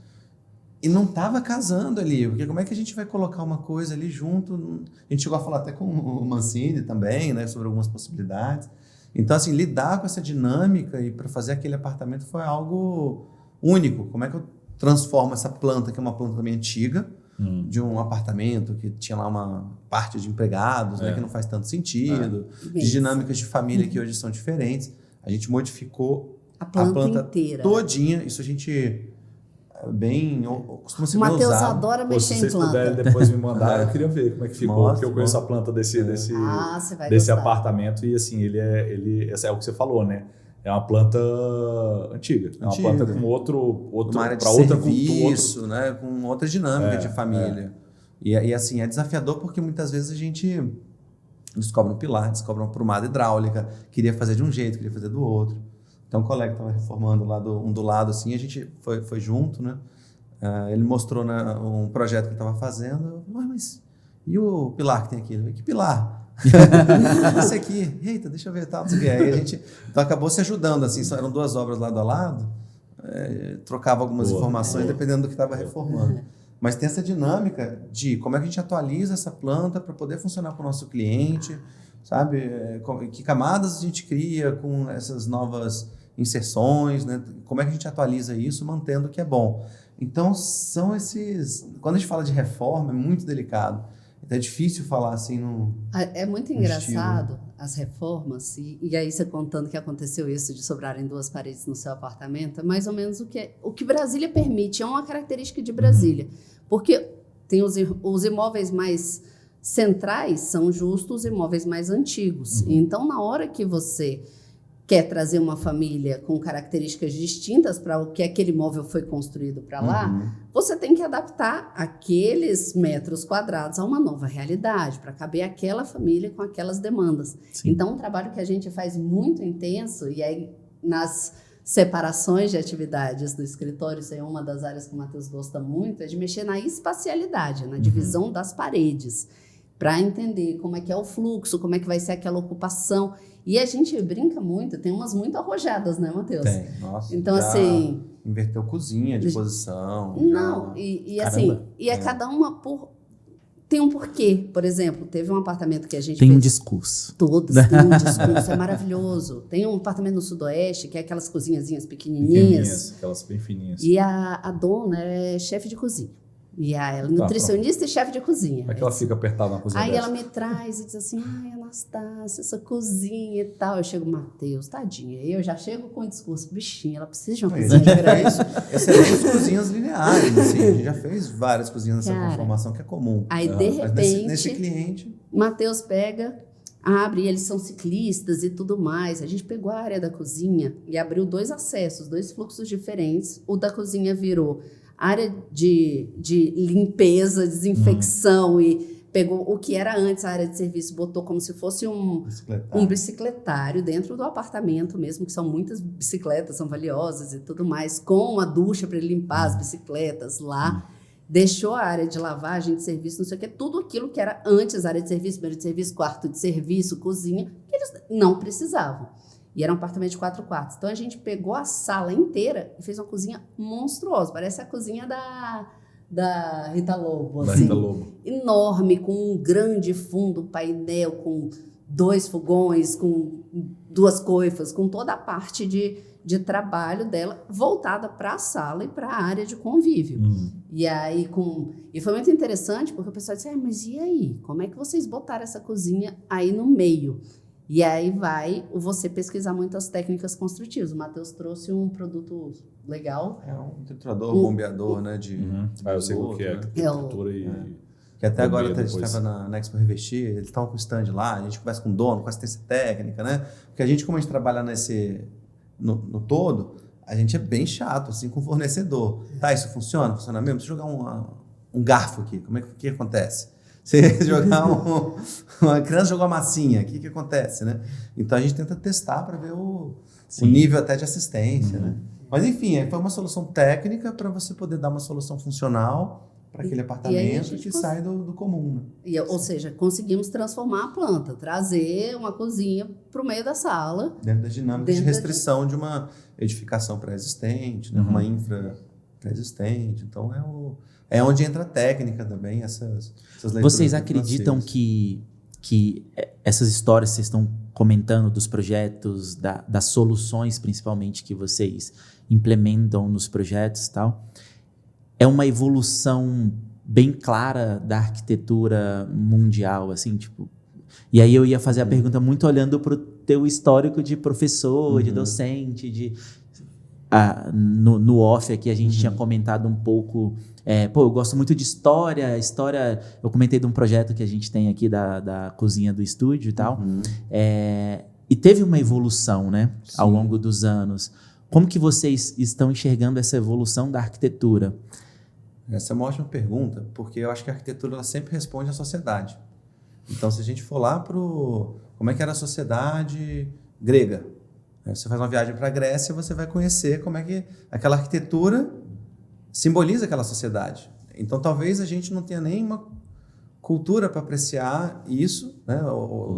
e não estava casando ali, porque como é que a gente vai colocar uma coisa ali junto? A gente chegou a falar até com o Mancini também, né, sobre algumas possibilidades. Então, assim, lidar com essa dinâmica e para fazer aquele apartamento foi algo único. Como é que eu transformo essa planta, que é uma planta também antiga, de um apartamento que tinha lá uma parte de empregados, né, que não faz tanto sentido, de dinâmicas de família que hoje são diferentes. A gente modificou A planta inteira. todinha. Isso a gente... costuma ser O bem Matheus usado. adora Se mexer em vocês puderem planta. depois me mandar, eu queria ver como é que ficou, Mostra, porque eu conheço a planta desse você vai desse gostar. apartamento e assim, essa é o que você falou, né? É uma planta antiga. É uma planta com Uma área de para outra serviço, cultura. né? Com outra dinâmica de família. E assim, é desafiador porque muitas vezes a gente descobre um pilar, descobre uma prumada hidráulica, queria fazer de um jeito, queria fazer do outro. Então, um colega estava reformando lá um do lado, assim, a gente foi junto, né? Ele mostrou, né, um projeto que ele estava fazendo. Mas e o pilar que tem aqui? Que pilar? Esse aqui. Eita, deixa eu ver, tal, não sei o que. Aí a gente então, acabou se ajudando, assim, eram duas obras lado a lado, trocava algumas informações dependendo do que estava reformando. Mas tem essa dinâmica de como é que a gente atualiza essa planta para poder funcionar para o nosso cliente, sabe? Que camadas a gente cria com essas novas inserções, né? Como é que a gente atualiza isso mantendo o que é bom. Então, são esses... Quando a gente fala de reforma, é muito delicado. Então, é difícil falar assim no É muito engraçado as reformas, e aí você contando que aconteceu isso de sobrarem duas paredes no seu apartamento, é mais ou menos o que Brasília permite, é uma característica de Brasília. Porque tem os imóveis mais centrais, são justos os imóveis mais antigos. Então, na hora que você quer trazer uma família com características distintas para o que aquele imóvel foi construído para lá, você tem que adaptar aqueles metros quadrados a uma nova realidade, para caber aquela família com aquelas demandas. Sim. Então, um trabalho que a gente faz muito intenso, e aí nas separações de atividades do escritório, isso é uma das áreas que o Matheus gosta muito, é de mexer na espacialidade, na divisão das paredes, para entender como é que é o fluxo, como é que vai ser aquela ocupação. E a gente brinca muito, tem umas muito arrojadas, né, Matheus? Tem, nossa. Então, já assim... Inverteu cozinha de posição. Não, e assim, cada uma tem um porquê. Por exemplo, teve um apartamento que a gente Tem um fez... discurso. Todos têm um discurso, é maravilhoso. Tem um apartamento no Sudoeste, que é aquelas cozinhazinhas pequenininhas. Aquelas bem fininhas. E a dona é chefe de cozinha. E ela é nutricionista e chefe de cozinha. Como é que ela fica apertada na cozinha Aí dessa? ela me traz e diz assim, ai, Anastácia, essa cozinha e tal. Eu chego, Matheus, tadinha. Aí eu já chego com o discurso, bichinha, ela precisa de uma cozinha grande. Excelentes cozinhas lineares, assim. A gente já fez várias cozinhas nessa conformação que é comum. Aí, de Mas repente, nesse cliente... Matheus pega, abre, e eles são ciclistas e tudo mais. A gente pegou a área da cozinha e abriu 2 acessos, 2 fluxos diferentes. O da cozinha virou área de limpeza, desinfecção e pegou o que era antes a área de serviço, botou como se fosse um bicicletário dentro do apartamento mesmo, que são muitas bicicletas, são valiosas e tudo mais, com uma ducha para limpar as bicicletas lá. Deixou a área de lavagem, de serviço, não sei o que, tudo aquilo que era antes área de serviço, banheiro de serviço, quarto de serviço, cozinha, que eles não precisavam. E era um apartamento de 4 quartos. Então, a gente pegou a sala inteira e fez uma cozinha monstruosa. Parece a cozinha da Rita Lobo, Da assim, Rita Lobo. enorme, com um grande fundo, painel, com 2 fogões, com 2 coifas, com toda a parte de trabalho dela voltada para a sala e para a área de convívio. E aí e foi muito interessante porque o pessoal disse, mas e aí? Como é que vocês botaram essa cozinha aí no meio? E aí vai você pesquisar muitas técnicas construtivas. O Matheus trouxe um produto legal. É um triturador, bombeador, né? Eu sei o que é, né? arquitetura Que até agora a bombeia gente depois. estava na Expo Revestir, eles estavam com o stand lá, a gente conversa com o dono, com assistência técnica, né? Porque a gente, como a gente trabalha no todo, a gente é bem chato, assim, com o fornecedor. Tá, isso funciona? Funciona mesmo? Se eu jogar um garfo aqui, como é que acontece? Se jogar uma criança jogou uma massinha, o que acontece, né? Então a gente tenta testar para ver o nível até de assistência, né? Mas enfim, foi uma solução técnica para você poder dar uma solução funcional para aquele apartamento que sai do comum. Né? Ou seja, conseguimos transformar a planta, trazer uma cozinha para o meio da sala. Dentro da dinâmica de restrição de uma edificação pré-existente, né? Uma infra pré-existente. Então é onde entra a técnica também, essas leituras. Vocês acreditam que essas histórias que vocês estão comentando dos projetos, das soluções principalmente que vocês implementam nos projetos e tal, é uma evolução bem clara da arquitetura mundial, assim, tipo... E aí eu ia fazer a pergunta muito olhando para o teu histórico de professor, de docente, no off aqui a gente tinha comentado um pouco... eu gosto muito de história, eu comentei de um projeto que a gente tem aqui da cozinha do estúdio e tal, e teve uma evolução, né, ao longo dos anos. Como que vocês estão enxergando essa evolução da arquitetura? Essa é uma ótima pergunta, porque eu acho que a arquitetura ela sempre responde à sociedade. Então, se a gente for lá como é que era a sociedade grega, você faz uma viagem para a Grécia, você vai conhecer como é que aquela arquitetura simboliza aquela sociedade. Então, talvez a gente não tenha nenhuma cultura para apreciar isso, né?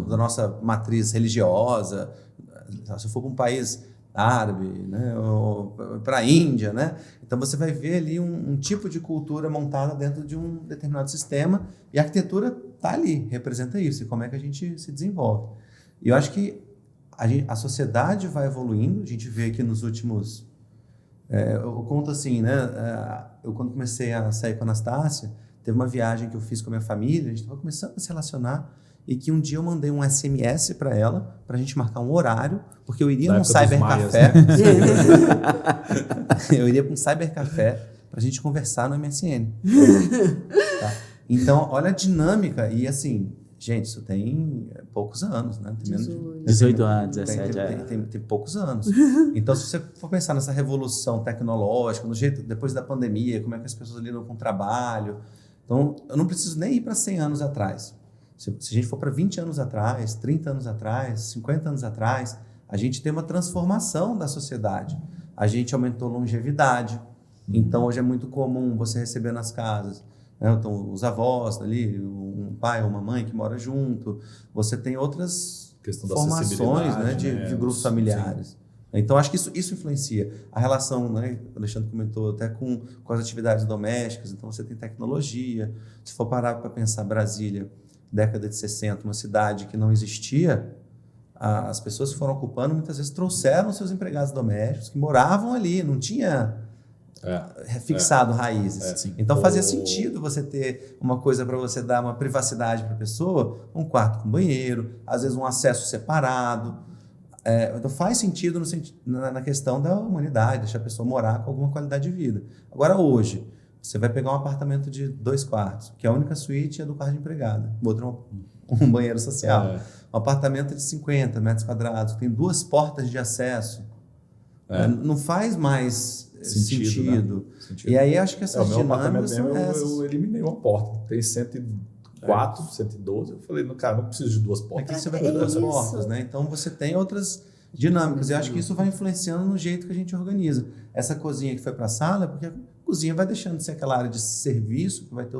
Da nossa matriz religiosa. Se eu for para um país árabe, né? Ou para a Índia, né? Então, você vai ver ali um tipo de cultura montada dentro de um determinado sistema e a arquitetura está ali, representa isso, e como é que a gente se desenvolve. E eu acho que a sociedade vai evoluindo, a gente vê aqui nos últimos... eu conto assim, né? Eu quando comecei a sair com a Anastácia, teve uma viagem que eu fiz com a minha família, a gente estava começando a se relacionar, e que um dia eu mandei um SMS para ela, para a gente marcar um horário, porque eu iria num cybercafé. Né? Eu iria para um cybercafé para a gente conversar no MSN. Tá? Então, olha a dinâmica, e assim... Gente, isso tem poucos anos, né? Tem 18 anos, 17 tem poucos anos. Então, se você for pensar nessa revolução tecnológica, no jeito depois da pandemia, como é que as pessoas lidam com o trabalho. Então, eu não preciso nem ir para 100 anos atrás. Se a gente for para 20 anos atrás, 30 anos atrás, 50 anos atrás, a gente tem uma transformação da sociedade. A gente aumentou longevidade. Então, hoje é muito comum você receber nas casas. Então, os avós ali, um pai ou uma mãe que mora junto, você tem outras formações, né, de grupos familiares. Sim. Então, acho que isso influencia. A relação, né, o Alexandre comentou, até com as atividades domésticas, então você tem tecnologia. Se for parar para pensar Brasília, década de 60, uma cidade que não existia, as pessoas que foram ocupando muitas vezes trouxeram seus empregados domésticos que moravam ali, não tinha... fixado raízes. Então fazia sentido você ter uma coisa para você dar uma privacidade para a pessoa, um quarto com banheiro, às vezes um acesso separado. Então faz sentido na questão da humanidade, deixar a pessoa morar com alguma qualidade de vida. Agora hoje, você vai pegar um apartamento de 2 quartos, que a única suíte é do quarto de empregada, o outro é um banheiro social. Um apartamento de 50 metros quadrados, tem 2 portas de acesso. Não faz mais sentido. E aí acho que essas dinâmicas são essas. Eu eliminei uma porta. Tem 104, 112. Eu falei, cara, não preciso de 2 portas. Aqui você vai ter 2 portas, né? Então você tem outras dinâmicas. E acho que isso vai influenciando no jeito que a gente organiza. Essa cozinha que foi para a sala, porque a cozinha vai deixando de ser aquela área de serviço, que vai ter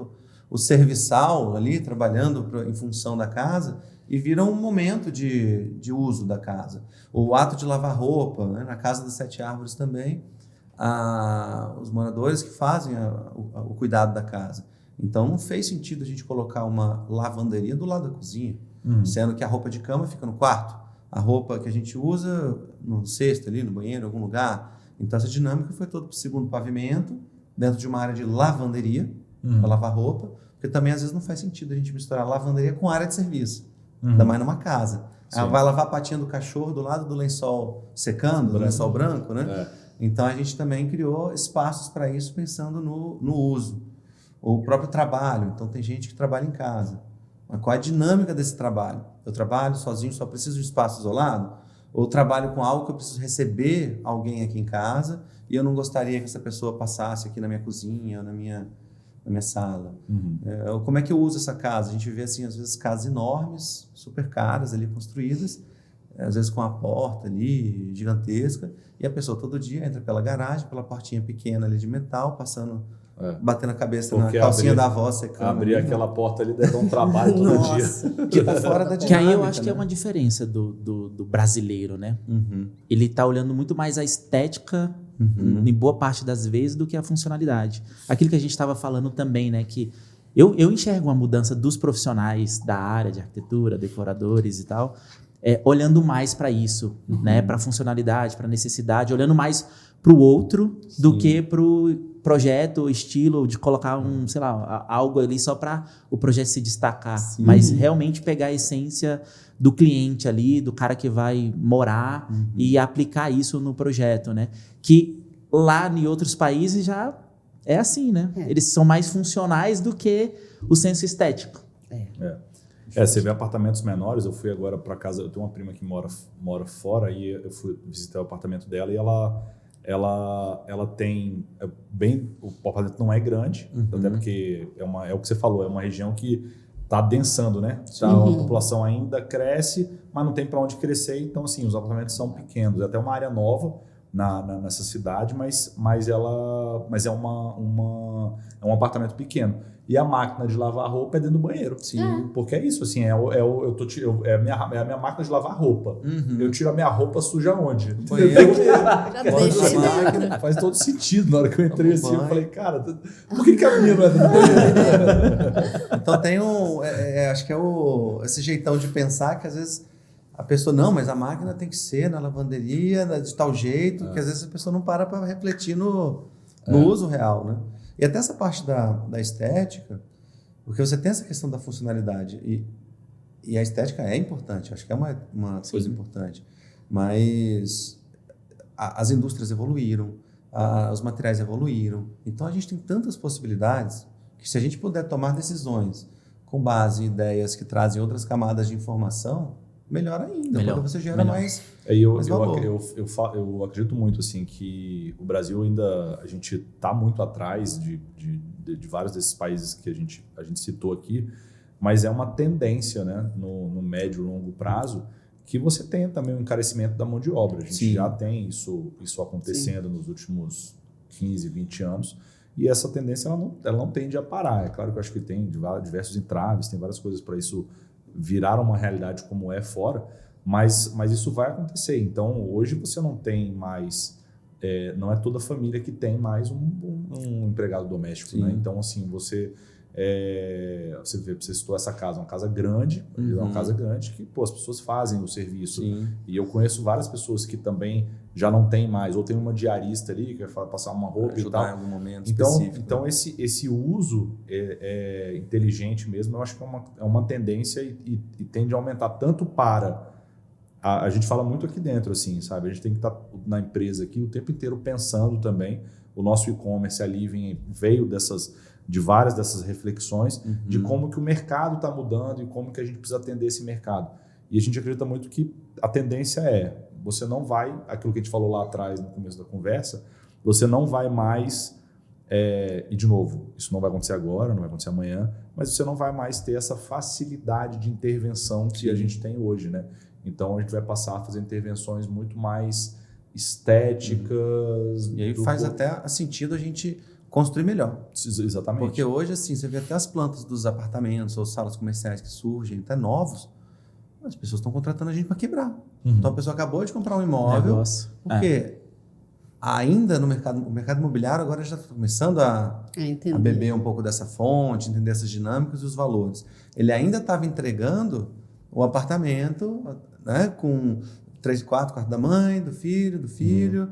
o serviçal ali trabalhando em função da casa, e vira um momento de uso da casa. O ato de lavar roupa, né? Na Casa das 7 Árvores também, os moradores que fazem o cuidado da casa. Então, não fez sentido a gente colocar uma lavanderia do lado da cozinha, sendo que a roupa de cama fica no quarto, a roupa que a gente usa no cesto ali, no banheiro, em algum lugar. Então, essa dinâmica foi toda para o segundo pavimento, dentro de uma área de lavanderia, para lavar roupa, porque também, às vezes, não faz sentido a gente misturar lavanderia com área de serviço, ainda mais numa casa. Ela vai lavar a patinha do cachorro do lado do lençol secando, do lençol branco, né? Então, a gente também criou espaços para isso, pensando no uso. O próprio trabalho. Então, tem gente que trabalha em casa. Mas qual é a dinâmica desse trabalho? Eu trabalho sozinho, só preciso de um espaço isolado? Ou eu trabalho com algo que eu preciso receber alguém aqui em casa e eu não gostaria que essa pessoa passasse aqui na minha cozinha ou na minha sala? Como é que eu uso essa casa? A gente vê, assim, às vezes, casas enormes, super caras ali construídas, às vezes com a porta ali gigantesca, e a pessoa todo dia entra pela garagem, pela portinha pequena ali de metal, passando... batendo a cabeça porque na calcinha da avó secando. Abrir aquela porta ali deve dar um trabalho todo dia. Que tá fora da dinâmica, que aí eu acho que é né? uma diferença do brasileiro, né? Ele tá olhando muito mais a estética, em boa parte das vezes, do que a funcionalidade. Aquilo que a gente estava falando também, né? Que eu enxergo uma mudança dos profissionais da área de arquitetura, decoradores e tal, olhando mais para isso, né? Para funcionalidade, para necessidade, olhando mais para o outro do que para o projeto, estilo de colocar sei lá, algo ali só para o projeto se destacar, mas realmente pegar a essência do cliente ali, do cara que vai morar e aplicar isso no projeto, né? Que lá em outros países já é assim, né? Eles são mais funcionais do que o senso estético. Você vê apartamentos menores. Eu fui agora para casa, eu tenho uma prima que mora fora, e eu fui visitar o apartamento dela, e ela tem o apartamento não é grande, até porque é o que você falou, é uma região que está adensando, né? A população ainda cresce, mas não tem para onde crescer, então, assim, os apartamentos são pequenos. É até uma área nova nessa cidade, mas é um apartamento pequeno. E a máquina de lavar roupa é dentro do banheiro. Porque é isso, assim, é a minha máquina de lavar roupa. Eu tiro a minha roupa suja onde? Banheiro. Já deixei dentro. Faz todo sentido. Na hora que eu entrei assim, eu falei, cara, por que a minha não é dentro do banheiro? Então tem acho que esse jeitão de pensar que às vezes a pessoa, não, mas a máquina tem que ser na lavanderia, de tal jeito, que às vezes a pessoa não para refletir no uso real, né? E até essa parte da estética, porque você tem essa questão da funcionalidade, e a estética é importante, acho que é uma coisa importante, mas as indústrias evoluíram, os materiais evoluíram, então a gente tem tantas possibilidades que, se a gente puder tomar decisões com base em ideias que trazem outras camadas de informação, melhor ainda, quando você gera mais valor. Eu acredito muito, assim, que o Brasil ainda, a gente está muito atrás de vários desses países que a gente citou aqui, mas é uma tendência, né, no médio e longo prazo, que você tenha também um encarecimento da mão de obra. A gente já tem isso acontecendo nos últimos 15, 20 anos, e essa tendência ela não tende a parar. É claro que eu acho que tem diversos entraves, tem várias coisas para isso virar uma realidade como é fora, mas isso vai acontecer. Então, hoje você não tem mais... não é toda a família que tem mais um empregado doméstico, né? Então, assim, você citou essa casa, uma casa grande, é uma casa grande que, as pessoas fazem o serviço. E eu conheço várias pessoas que também já não tem mais, ou tem uma diarista ali que vai passar uma roupa e tal. Em algum momento específico. Então esse uso inteligente mesmo, eu acho que é uma tendência e tende a aumentar tanto para... A gente fala muito aqui dentro, assim, sabe? A gente tem que estar na empresa aqui o tempo inteiro pensando também. O nosso e-commerce ali veio de várias dessas reflexões de como que o mercado está mudando e como que a gente precisa atender esse mercado. E a gente acredita muito que a tendência você não vai, aquilo que a gente falou lá atrás no começo da conversa, você não vai mais, e de novo, isso não vai acontecer agora, não vai acontecer amanhã, mas você não vai mais ter essa facilidade de intervenção que a gente tem hoje, né? Então a gente vai passar a fazer intervenções muito mais estéticas. E aí faz até sentido a gente construir melhor. Exatamente. Porque hoje, assim, você vê até as plantas dos apartamentos ou salas comerciais que surgem, até novos, as pessoas estão contratando a gente para quebrar. Então a pessoa acabou de comprar um imóvel, porque ainda no mercado, o mercado imobiliário agora já está começando a beber um pouco dessa fonte, entender essas dinâmicas e os valores. Ele ainda estava entregando o apartamento, né, com 3 e 4, quarto da mãe, do filho,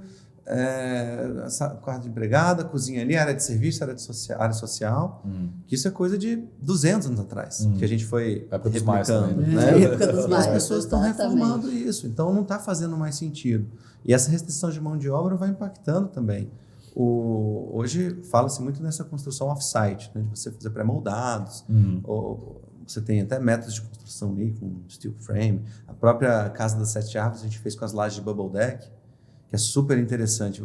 quarto de empregada, cozinha ali, área de serviço, área social, que isso é coisa de 200 anos atrás, que a gente foi replicando. Né? Época dos mais, as pessoas estão exatamente. reformando isso, então não está fazendo mais sentido. E essa restrição de mão de obra vai impactando também. Hoje fala-se muito nessa construção off-site, né, de você fazer pré-moldados, ou você tem até métodos de construção ali com steel frame. A própria Casa das 7 Árvores a gente fez com as lajes de bubble deck, que é super interessante.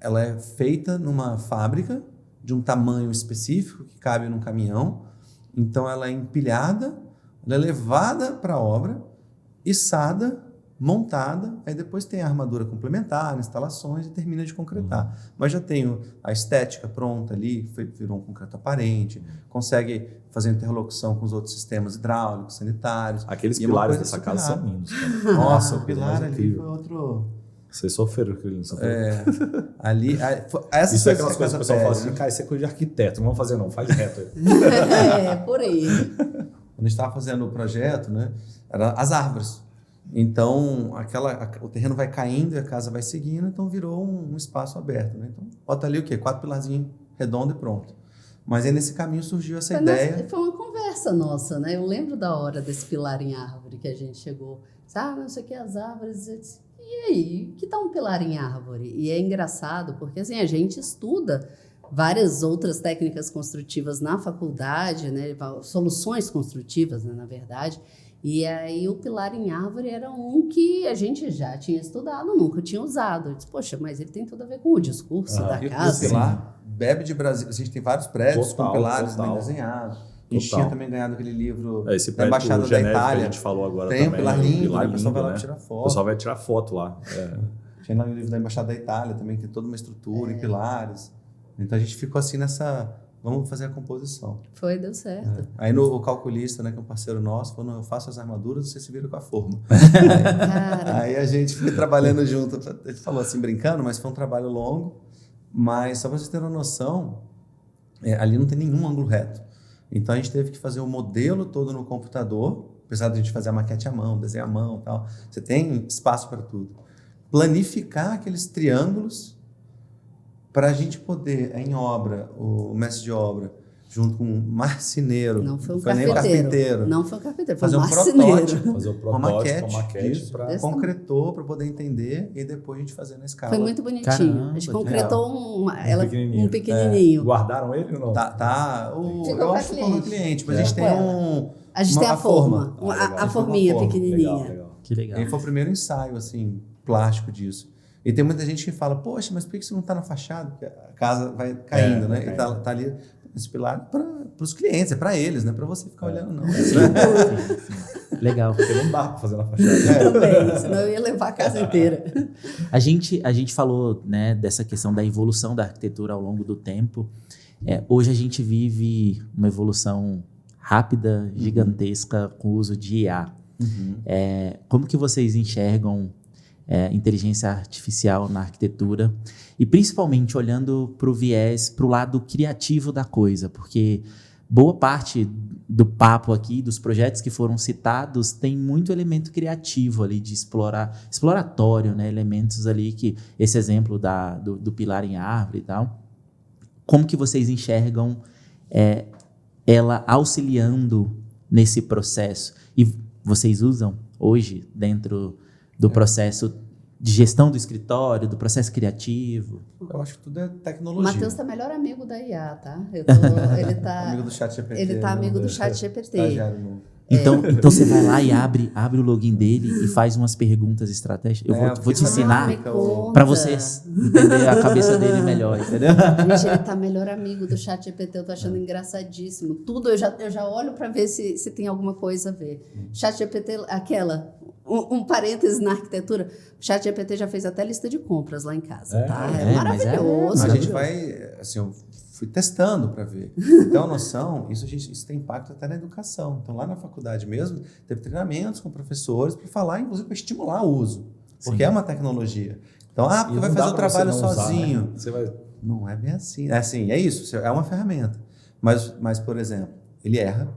Ela é feita numa fábrica de um tamanho específico que cabe num caminhão. Então ela é empilhada, ela é levada para a obra, içada, montada, aí depois tem a armadura complementar, instalações e termina de concretar. Mas já tem a estética pronta ali, virou um concreto aparente, consegue fazer interlocução com os outros sistemas hidráulicos, sanitários. Aqueles pilares dessa casa são lindos. Cara. Nossa, o pilar ali foi outro... Vocês sofreram aquilo, não sofreram? Isso é aquelas coisas que o pessoal fala assim, cara, isso é coisa de arquiteto, não vamos fazer não, faz reto aí. Por aí. Quando a gente estava fazendo o projeto, né, eram as árvores. Então, o terreno vai caindo e a casa vai seguindo, então virou um espaço aberto. Né? Então, bota ali o quê? 4 pilarzinhos redondos e pronto. Mas aí nesse caminho surgiu essa ideia. Foi uma conversa nossa, né? Eu lembro da hora desse pilar em árvore que a gente chegou. Não sei o que, as árvores. Eu disse, e aí, que tal um pilar em árvore? E é engraçado, porque assim, a gente estuda várias outras técnicas construtivas na faculdade, né? Soluções construtivas, né, na verdade. E aí o pilar em árvore era um que a gente já tinha estudado, nunca tinha usado. Eu disse, poxa, mas ele tem tudo a ver com o discurso da casa. O pilar bebe de Brasil. A gente tem vários prédios com pilares bem desenhados. A gente tinha também ganhado aquele livro da Embaixada da Itália. Que a gente falou agora tem também. Um pilar lindo, pilar o pessoal vai lá né? tirar foto. O pessoal vai tirar foto lá. Tinha lá o livro da Embaixada da Itália também, que tem toda uma estrutura e pilares. Então a gente ficou assim nessa... Vamos fazer a composição. Deu certo. Aí o calculista, né, que é um parceiro nosso, falou, não, eu faço as armaduras, você se vira com a forma. Aí a gente foi trabalhando junto. Ele falou assim, brincando, mas foi um trabalho longo. Mas só para vocês terem uma noção, ali não tem nenhum ângulo reto. Então a gente teve que fazer o modelo todo no computador, apesar de a gente fazer a maquete à mão, desenhar à mão e tal. Você tem espaço para tudo. Planificar aqueles triângulos para a gente poder, em obra, o mestre de obra, junto com um marceneiro, não foi um carpinteiro, não foi um carpinteiro, fazer um protótipo, fazer o protótipo, uma maquete concretou para poder entender e depois a gente fazer na escala. Foi muito bonitinho. Caramba, a gente concretou um pequenininho. Guardaram ele ou não? Eu acho que ficou no cliente, mas a gente tem a gente tem a forma, a forminha pequenininha. Legal. Que legal. E foi o primeiro ensaio assim plástico disso. E tem muita gente que fala, poxa, mas por que você não está na fachada? Porque a casa vai caindo, né? E tá ali esse pilar para os clientes, é para eles, não é para você ficar olhando, não. Legal. Porque não dá para fazer na fachada. Também, senão eu ia levar a casa inteira. A gente falou, né, dessa questão da evolução da arquitetura ao longo do tempo. Hoje a gente vive uma evolução rápida, gigantesca, com o uso de IA. Como que vocês enxergam inteligência artificial na arquitetura e principalmente olhando para o viés, para o lado criativo da coisa, porque boa parte do papo aqui, dos projetos que foram citados, tem muito elemento criativo ali de exploratório, né? Elementos ali que, esse exemplo do pilar em árvore e tal, como que vocês enxergam ela auxiliando nesse processo? E vocês usam hoje dentro do processo de gestão do escritório, do processo criativo? Eu acho que tudo é O tecnologia. Matheus está melhor amigo da IA, tá? Ele tá amigo do ChatGPT. Ele tá amigo do ChatGPT. Então você vai lá e abre o login dele e faz umas perguntas estratégicas. Eu vou te ensinar para vocês entender a cabeça dele melhor, entendeu? Gente, ele tá melhor amigo do ChatGPT, eu tô achando engraçadíssimo. Tudo eu já olho para ver se tem alguma coisa a ver. ChatGPT, um parêntese na arquitetura, o ChatGPT já fez até lista de compras lá em casa, tá? É maravilhoso. A gente vai, assim, eu fui testando para ver. Então, a noção, isso tem impacto até na educação. Então, lá na faculdade mesmo, teve treinamentos com professores para falar, inclusive, para estimular o uso. porque é uma tecnologia. Então, porque vai fazer o trabalho sozinho. Usar, né? Você vai... Não é bem assim. É assim, é isso, é uma ferramenta. Mas por exemplo, ele erra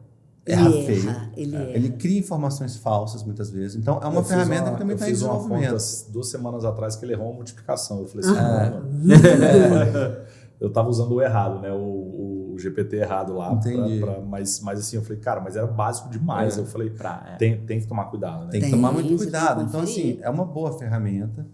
feio. Ele cria informações falsas muitas vezes. Então, é uma ferramenta que também está em desenvolvimento. Eu fiz uma conta 2 semanas atrás que ele errou uma multiplicação. Eu falei assim, eu estava usando o errado, né? O GPT errado lá. Entendi. Mas assim, eu falei, cara, mas era básico demais. Eu falei, tem que tomar cuidado, né? Tem que tomar muito cuidado. Então, assim, é uma boa ferramenta.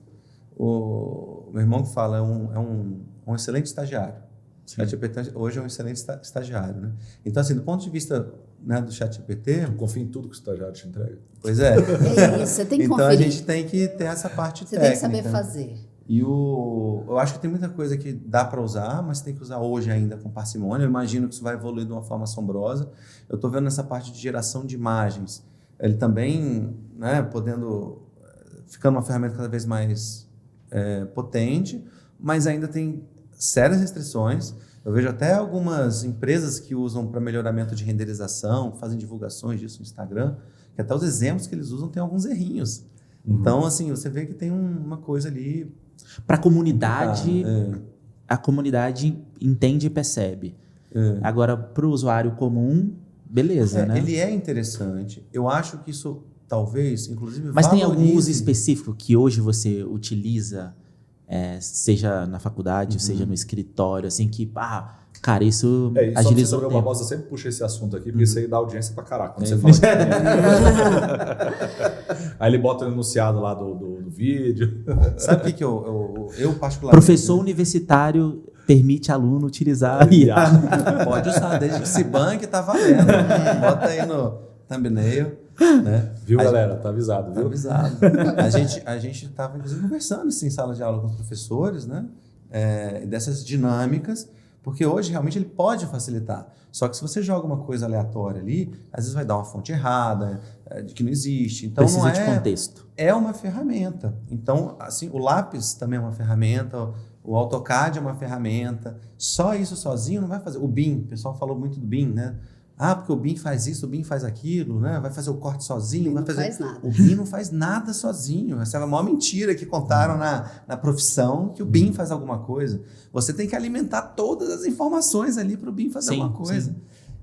O meu irmão que fala é um excelente estagiário. O ChatGPT hoje é um excelente estagiário, né? Então, assim, do ponto de vista, né, do ChatGPT... Tu confia em tudo que o estagiário te entrega. Pois é. É isso, você tem que então, conferir. a gente tem que ter essa parte você técnica. Você tem que saber fazer. E eu acho que tem muita coisa que dá para usar, mas tem que usar hoje ainda com parcimônia. Eu imagino que isso vai evoluir de uma forma assombrosa. Eu estou vendo nessa parte de geração de imagens. Ele também, né, ficando uma ferramenta cada vez mais potente, mas ainda tem sérias restrições. Eu vejo até algumas empresas que usam para melhoramento de renderização, fazem divulgações disso no Instagram, que até os exemplos que eles usam tem alguns errinhos. Então, assim, você vê que tem uma coisa ali... Para a comunidade, a comunidade entende e percebe. Agora, para o usuário comum, beleza, né? Ele é interessante. Eu acho que isso talvez, inclusive, Mas valorize... tem algum uso específico que hoje você utiliza... seja na faculdade, seja no escritório, assim, que, cara, isso agilizou o tempo. O Barbosa sempre puxa esse assunto aqui, porque isso aí dá audiência pra caraca. Quando você fala aí ele bota o enunciado lá do vídeo. Sabe o que eu particularmente... Professor universitário permite aluno utilizar IA. Pode usar, desde que se banque, tá valendo. Bota aí no thumbnail. Né? Viu, galera? Tá avisado, viu? Tá avisado. A gente estava, inclusive, conversando assim, em sala de aula com os professores, né? Dessas dinâmicas, porque hoje realmente ele pode facilitar. Só que se você joga uma coisa aleatória ali, às vezes vai dar uma fonte errada, de que não existe. Então, precisa de contexto. É uma ferramenta. Então, assim, o lápis também é uma ferramenta, o AutoCAD é uma ferramenta. Só isso sozinho não vai fazer. O BIM, o pessoal falou muito do BIM, né? Porque o BIM faz isso, o BIM faz aquilo, né? Vai fazer o corte sozinho. Não faz nada. O BIM não faz nada sozinho. Essa é a maior mentira que contaram na profissão, que o BIM faz alguma coisa. Você tem que alimentar todas as informações ali para o BIM fazer alguma coisa. Sim.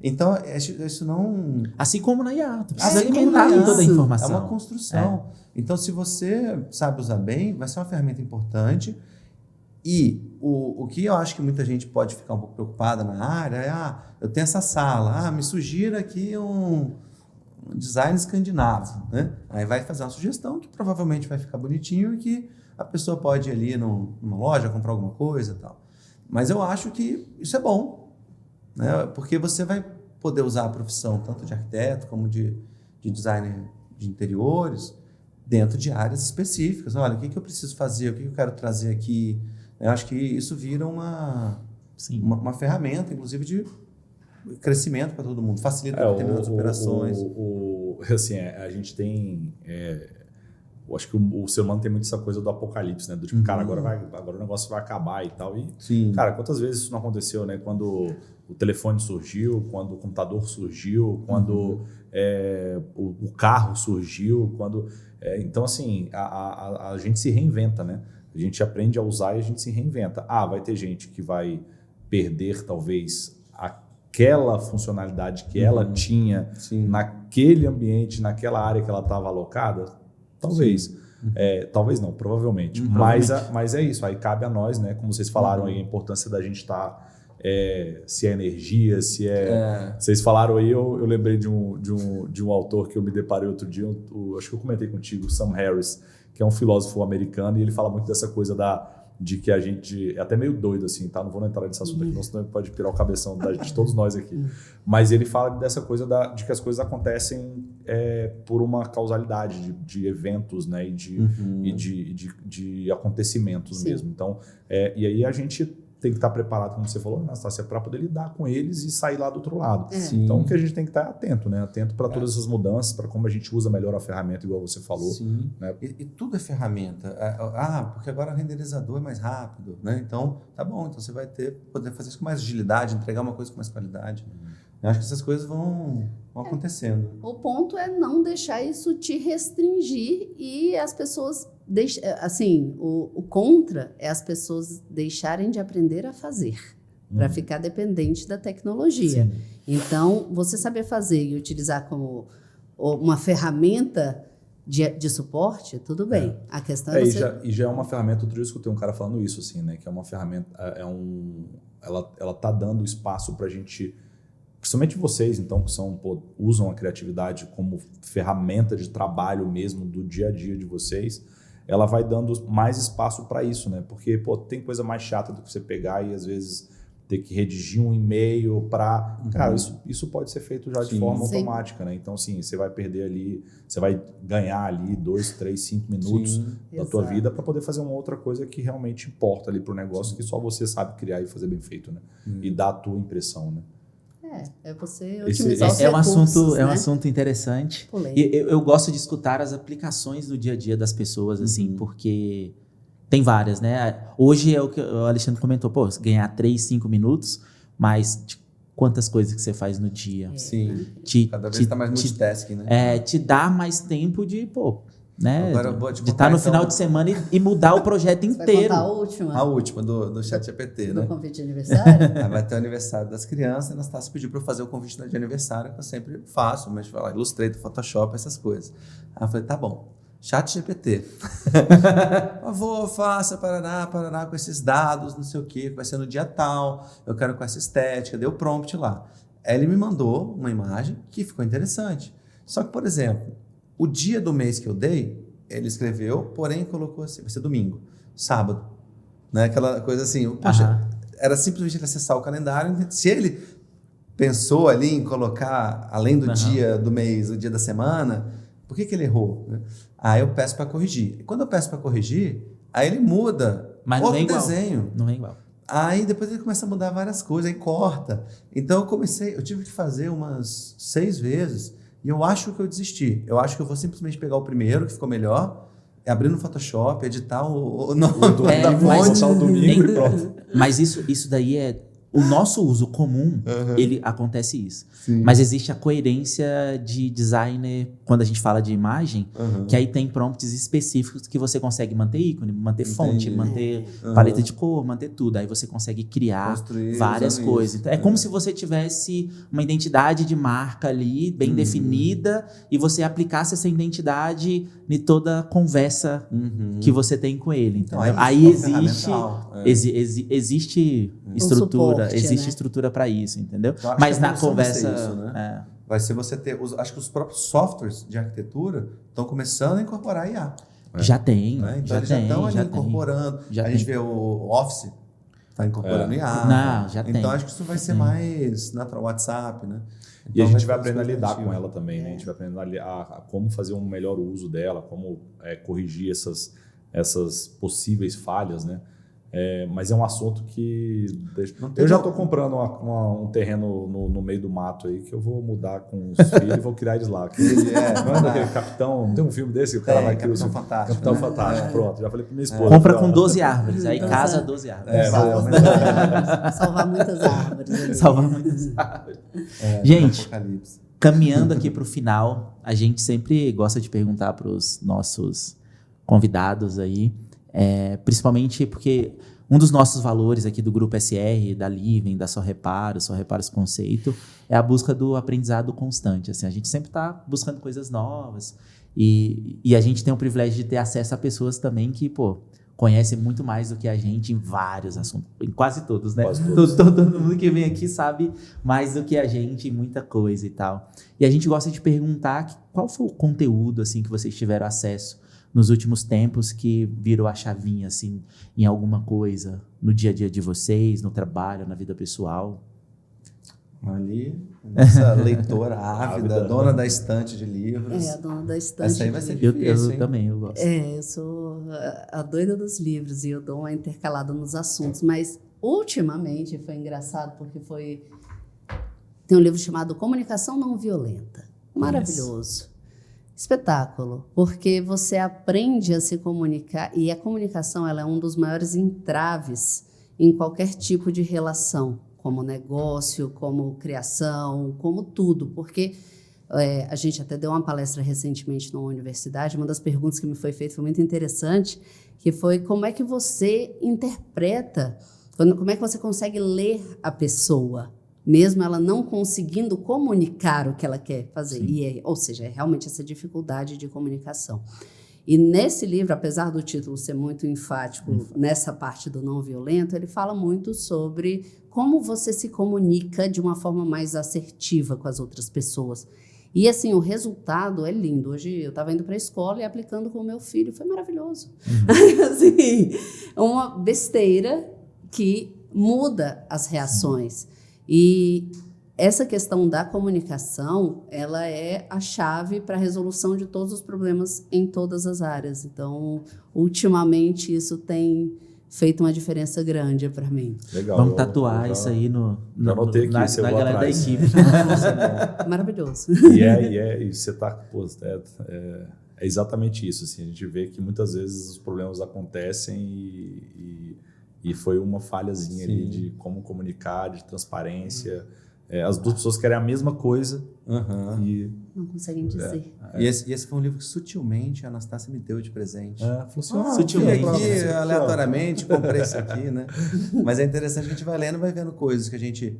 Então, isso não... Assim como na IA. Tu precisa alimentar toda a informação. É uma construção. Então, se você sabe usar bem, vai ser uma ferramenta importante. E o que eu acho que muita gente pode ficar um pouco preocupada na área é, eu tenho essa sala, me sugira aqui um design escandinavo, né? Aí vai fazer uma sugestão que provavelmente vai ficar bonitinho e que a pessoa pode ir ali numa loja comprar alguma coisa e tal. Mas eu acho que isso é bom, né? Porque você vai poder usar a profissão tanto de arquiteto como de designer de interiores dentro de áreas específicas. Olha, o que eu preciso fazer, o que eu quero trazer aqui. Eu acho que isso vira uma ferramenta, inclusive, de crescimento para todo mundo, facilita determinadas operações. Assim, a gente tem... eu acho que o ser humano tem muito essa coisa do apocalipse, né? Do tipo, cara, agora o negócio vai acabar e tal. E, sim. Cara, quantas vezes isso não aconteceu, né? Quando o telefone surgiu, quando o computador surgiu, quando o carro surgiu, então, assim, a gente se reinventa, né? A gente aprende a usar e a gente se reinventa. Vai ter gente que vai perder, talvez, aquela funcionalidade que ela tinha naquele ambiente, naquela área que ela estava alocada. Talvez. Talvez não, provavelmente. Mas é isso. Aí cabe a nós, né? Como vocês falaram aí, a importância da gente estar... se é energia, se é... Vocês falaram aí, eu lembrei de um autor que eu me deparei outro dia, acho que eu comentei contigo, Sam Harris, que é um filósofo americano, e ele fala muito dessa coisa de que a gente... É até meio doido, assim, tá? Não vou entrar nesse assunto aqui, senão pode pirar o cabeção de todos nós aqui. Mas ele fala dessa coisa de que as coisas acontecem por uma causalidade de eventos, né? E de acontecimentos mesmo. Então, e aí a gente tem que estar preparado, como você falou, Anastácia, para poder lidar com eles e sair lá do outro lado. Então, o que a gente tem que estar atento, né? Atento para todas essas mudanças, para como a gente usa melhor a ferramenta, igual você falou. Né? E tudo é ferramenta. Porque agora o renderizador é mais rápido, né? Então, tá bom. Então, você vai poder fazer isso com mais agilidade, entregar uma coisa com mais qualidade. Eu acho que essas coisas vão acontecendo. O ponto é não deixar isso te restringir e as pessoas assim, o contra é as pessoas deixarem de aprender a fazer para ficar dependente da tecnologia. Sim. Então, você saber fazer e utilizar como uma ferramenta de suporte, tudo bem. A questão é você... E já é uma ferramenta, outro dia eu escutei um cara falando isso, assim, né? Que é uma ferramenta, ela tá dando espaço pra gente, principalmente vocês, então, que usam a criatividade como ferramenta de trabalho mesmo do dia a dia de vocês, ela vai dando mais espaço para isso, né? Porque, tem coisa mais chata do que você pegar e, às vezes, ter que redigir um e-mail para... Cara, isso pode ser feito já de forma automática, né? Então, assim, você vai perder ali, você vai ganhar ali 2, 3, 5 minutos da tua vida para poder fazer uma outra coisa que realmente importa ali para o negócio, que só você sabe criar e fazer bem feito, né? E dar a tua impressão, né? É você otimizar os um recursos, é um né? assunto interessante. Polêmico. E eu gosto de escutar as aplicações do dia a dia das pessoas, assim, porque tem várias, né? Hoje é o que o Alexandre comentou, ganhar 3, 5 minutos, mas quantas coisas que você faz no dia. Sim. Cada vez está mais multitasking, né? Te dá mais tempo de, né? Agora eu vou te de estar no final de semana e mudar o projeto Você vai inteiro. contar a última? A última do ChatGPT, né? Do convite de aniversário? Aí vai ter o aniversário das crianças e a Anastácia pediu para eu fazer o convite de aniversário, que eu sempre faço, mas Illustrator, Photoshop, essas coisas. Aí eu falei, tá bom, ChatGPT. Por favor, faça paraná, com esses dados, não sei o quê, vai ser no dia tal, eu quero com essa estética, deu prompt lá. Aí ele me mandou uma imagem que ficou interessante. Só que, por exemplo, o dia do mês que eu dei, ele escreveu, porém colocou assim, vai ser domingo, sábado. Né? Aquela coisa assim, poxa, era simplesmente ele acessar o calendário. Se ele pensou ali em colocar, além do dia do mês, o dia da semana, por que ele errou? Aí eu peço para corrigir. E quando eu peço para corrigir, aí ele muda outro desenho. Não é igual. Aí depois ele começa a mudar várias coisas, aí corta. Então eu tive que fazer umas 6 vezes e eu acho que eu desisti. Eu acho que eu vou simplesmente pegar o primeiro, que ficou melhor, abrir no Photoshop, editar o nome da fonte. O domingo e pronto. Mas isso daí é... O nosso uso comum, ele acontece isso. Sim. Mas existe a coerência de designer, quando a gente fala de imagem, que aí tem prompts específicos que você consegue manter ícone, manter fonte, manter paleta de cor, manter tudo. Aí você consegue criar construir várias coisas. Então, é como se você tivesse uma identidade de marca ali, bem definida, e você aplicasse essa identidade em toda a conversa que você tem com ele. Então, aí existe estrutura, existe estrutura para isso, entendeu? Mas na conversa... Isso, né? Vai ser você ter... Acho que os próprios softwares de arquitetura estão começando a incorporar IA. Já tem, né? Então já eles tem. Já estão ali incorporando. A gente vê o Office, está incorporando IA. Não, já tem. Então acho que isso vai ser mais natural, WhatsApp, né? E a gente vai aprender a lidar com ela também, né? A gente vai aprender a como fazer um melhor uso dela, como corrigir essas possíveis falhas, né? Mas é um assunto que... Eu já estou comprando um terreno no meio do mato aí, que eu vou mudar com os filhos e vou criar eles lá. Não é daquele Capitão... Tem um filme desse que o cara vai criar... Capitão Fantástico. Capitão Fantástico, pronto. Já falei para minha esposa. Compra com 12 árvores, aí casa 12 árvores. Salvar muitas árvores. Salvar muitas árvores. Gente, caminhando aqui para o final, a gente sempre gosta de perguntar para os nossos convidados aí, principalmente porque um dos nossos valores aqui do Grupo SR, da Living, da Só Reparos Conceito, é a busca do aprendizado constante. Assim, a gente sempre está buscando coisas novas e a gente tem o privilégio de ter acesso a pessoas também que, conhecem muito mais do que a gente em vários assuntos, em quase todos, né? Quase todos. Todo mundo que vem aqui sabe mais do que a gente em muita coisa e tal. E a gente gosta de perguntar qual foi o conteúdo assim, que vocês tiveram acesso nos últimos tempos que virou a chavinha, assim, em alguma coisa, no dia a dia de vocês, no trabalho, na vida pessoal? Ali, essa leitora ávida, dona da estante de livros. A dona da estante. Essa aí vai ser difícil, eu também, eu gosto. Eu sou a doida dos livros e eu dou uma intercalada nos assuntos, mas ultimamente foi engraçado porque tem um livro chamado Comunicação Não Violenta. Maravilhoso. Espetáculo, porque você aprende a se comunicar e a comunicação ela é um dos maiores entraves em qualquer tipo de relação, como negócio, como criação, como tudo, porque A gente até deu uma palestra recentemente numa universidade, uma das perguntas que me foi feita foi muito interessante, que foi como é que você interpreta, como é que você consegue ler a pessoa, mesmo ela não conseguindo comunicar o que ela quer fazer. Ou seja, é realmente essa dificuldade de comunicação. E nesse livro, apesar do título ser muito enfático nessa parte do não violento, ele fala muito sobre como você se comunica de uma forma mais assertiva com as outras pessoas. E assim, o resultado é lindo. Hoje eu estava indo para a escola e aplicando com o meu filho, foi maravilhoso. Assim, uma besteira que muda as reações. E essa questão da comunicação, ela é a chave para a resolução de todos os problemas em todas as áreas. Então, ultimamente, isso tem feito uma diferença grande para mim. Legal. Vamos tatuar isso aí já anotei aqui, na galera da equipe. Maravilhoso. E você tá... Pô, é exatamente isso. Assim, a gente vê que muitas vezes os problemas acontecem e foi uma falhazinha ali de como comunicar, de transparência. As duas pessoas querem a mesma coisa e não conseguem dizer. E esse foi um livro que sutilmente a Anastácia me deu de presente. Funciona. Sutilmente. Aqui, aleatoriamente, comprei isso aqui, né? Mas é interessante que a gente vai lendo e vai vendo coisas que a gente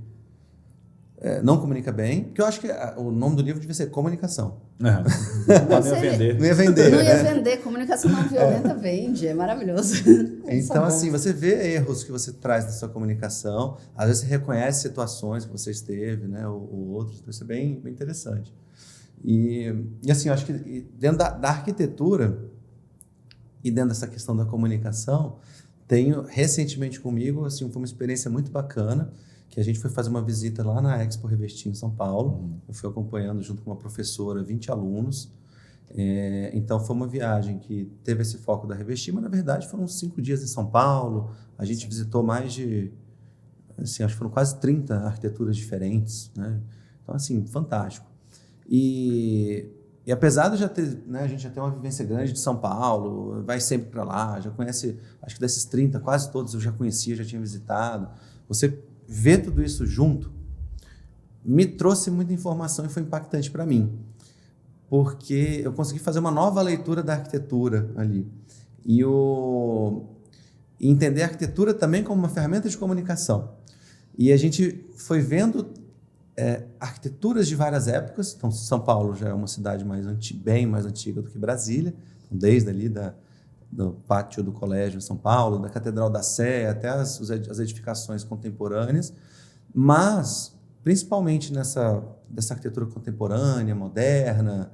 não comunica bem, porque eu acho que o nome do livro devia ser Comunicação. Não ia vender. Não ia vender. Não ia vender. Comunicação não violenta vende, é maravilhoso. Então, assim, você vê erros que você traz na sua comunicação, às vezes você reconhece situações que você esteve, né, ou outros, então isso é bem interessante. E assim, eu acho que dentro da arquitetura e dentro dessa questão da comunicação, tenho recentemente comigo, assim, foi uma experiência muito bacana, que a gente foi fazer uma visita lá na Expo Revestir em São Paulo. Eu fui acompanhando junto com uma professora, 20 alunos. Então, foi uma viagem que teve esse foco da Revestir, mas, na verdade, foram 5 dias em São Paulo. A gente visitou mais de, assim, acho que foram quase 30 arquiteturas diferentes, né? Então, assim, fantástico. E apesar de a gente já ter uma vivência grande de São Paulo, vai sempre para lá, já conhece, acho que desses 30, quase todos eu já conhecia, já tinha visitado. Você ver tudo isso junto me trouxe muita informação e foi impactante para mim, porque eu consegui fazer uma nova leitura da arquitetura ali e entender a arquitetura também como uma ferramenta de comunicação. E a gente foi vendo arquiteturas de várias épocas. Então, São Paulo já é uma cidade bem mais antiga do que Brasília, desde ali do pátio do Colégio de São Paulo, da Catedral da Sé, até as edificações contemporâneas, mas, principalmente dessa arquitetura contemporânea, moderna,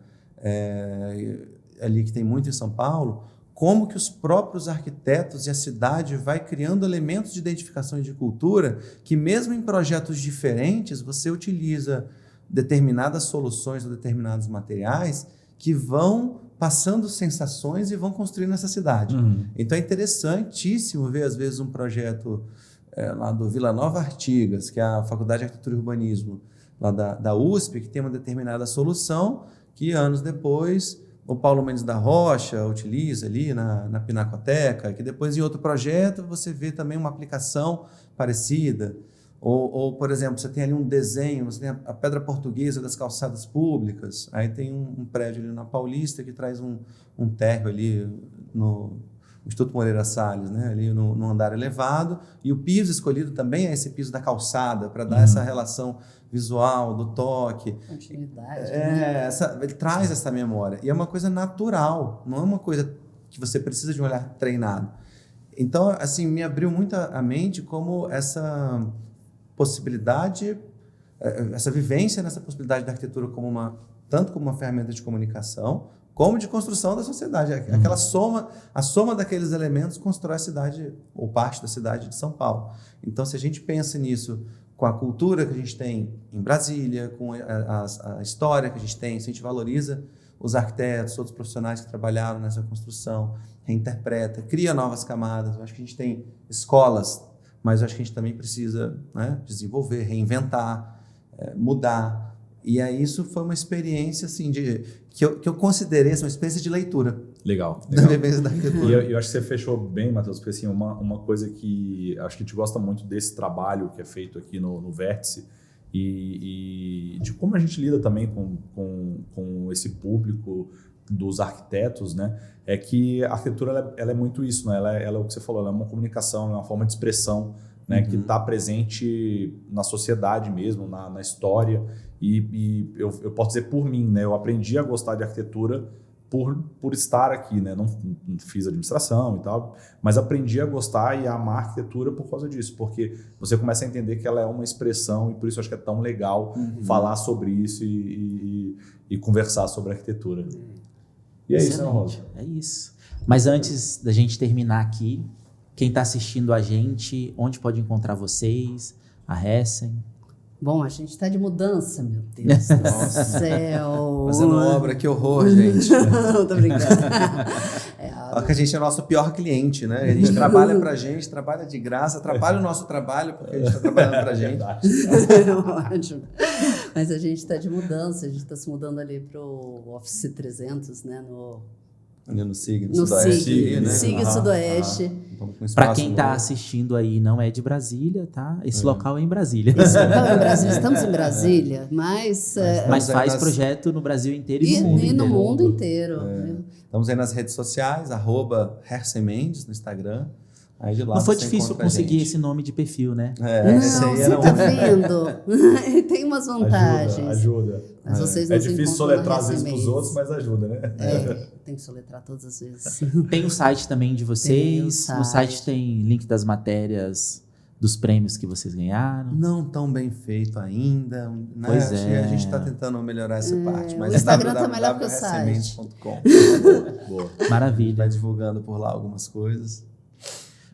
ali que tem muito em São Paulo, como que os próprios arquitetos e a cidade vai criando elementos de identificação e de cultura que, mesmo em projetos diferentes, você utiliza determinadas soluções ou determinados materiais que vão passando sensações e vão construindo essa cidade. Então é interessantíssimo ver, às vezes, um projeto lá do Vila Nova Artigas, que é a Faculdade de Arquitetura e Urbanismo lá da USP, que tem uma determinada solução que, anos depois, o Paulo Mendes da Rocha utiliza ali na Pinacoteca, que depois, em outro projeto, você vê também uma aplicação parecida. Ou, por exemplo, você tem ali um desenho, você tem a Pedra Portuguesa das calçadas públicas, aí tem um prédio ali na Paulista que traz um térreo ali no Instituto Moreira Salles, né? Ali no andar elevado, e o piso escolhido também é esse piso da calçada, para dar essa relação visual, do toque. Continuidade. Ele traz essa memória, e é uma coisa natural, não é uma coisa que você precisa de um olhar treinado. Então, assim, me abriu muito a mente como essa possibilidade, essa vivência nessa possibilidade da arquitetura tanto como uma ferramenta de comunicação, como de construção da sociedade. Aquela a soma daqueles elementos constrói a cidade, ou parte da cidade de São Paulo. Então, se a gente pensa nisso com a cultura que a gente tem em Brasília, com a história que a gente tem, se a gente valoriza os arquitetos, outros profissionais que trabalharam nessa construção, reinterpreta, cria novas camadas. Eu acho que a gente tem escolas, mas eu acho que a gente também precisa, né, desenvolver, reinventar, mudar. E aí isso foi uma experiência assim, que eu considerei uma experiência de leitura. Legal. Da vivência da arquitetura. E eu acho que você fechou bem, Matheus, porque assim, uma coisa que acho que a gente gosta muito desse trabalho que é feito aqui no Vértice, e e de como a gente lida também com esse público dos arquitetos, né? É que a arquitetura ela é muito isso, né? Ela é o que você falou, ela é uma comunicação, é uma forma de expressão, né? Que está presente na sociedade mesmo, na história. E eu posso dizer por mim, né? Eu aprendi a gostar de arquitetura por estar aqui, né? Não fiz administração e tal, mas aprendi a gostar e a amar a arquitetura por causa disso, porque você começa a entender que ela é uma expressão e por isso eu acho que é tão legal falar sobre isso e conversar sobre arquitetura. E é isso, né, Rosa? É isso. Mas antes da gente terminar aqui, quem está assistindo a gente, onde pode encontrar vocês, a Hessen? Bom, a gente está de mudança, meu Deus do céu. Fazendo obra, que horror, gente. Tô brincando. Só que a gente é o nosso pior cliente, né? A gente trabalha pra gente, trabalha de graça, atrapalha o nosso trabalho porque a gente está trabalhando pra gente. Ótimo. Mas a gente está de mudança, a gente está se mudando ali para o Office 300, né? Ali no SIG, no Sudoeste. SIG Sudoeste. Para quem está assistindo aí, não é de Brasília, tá? Esse local é em Brasília. Esse local é em Brasília, estamos em Brasília, mas faz projeto no Brasil inteiro e no mundo inteiro. E no mundo inteiro. Estamos aí nas redes sociais, @HersenMendes no Instagram. Aí de lá não foi você difícil encontra a conseguir gente. esse nome de perfil, né? Não, esse aí você era tá vendo? Tem umas vantagens. Ajuda. Mas vocês É nos difícil encontram soletrar na às vezes Hessen pros outros, Mendes. mas ajuda, né? Tem que soletrar todas as vezes. Tem o site também de vocês. Tem o No site site. tem link das matérias dos prêmios que vocês ganharam. Não tão bem feito ainda, né? Pois é. A gente está tentando melhorar essa parte. Mas o Instagram tá melhor que o site. www.hersenmendes.com. Boa. Maravilha. Vai divulgando por lá algumas coisas.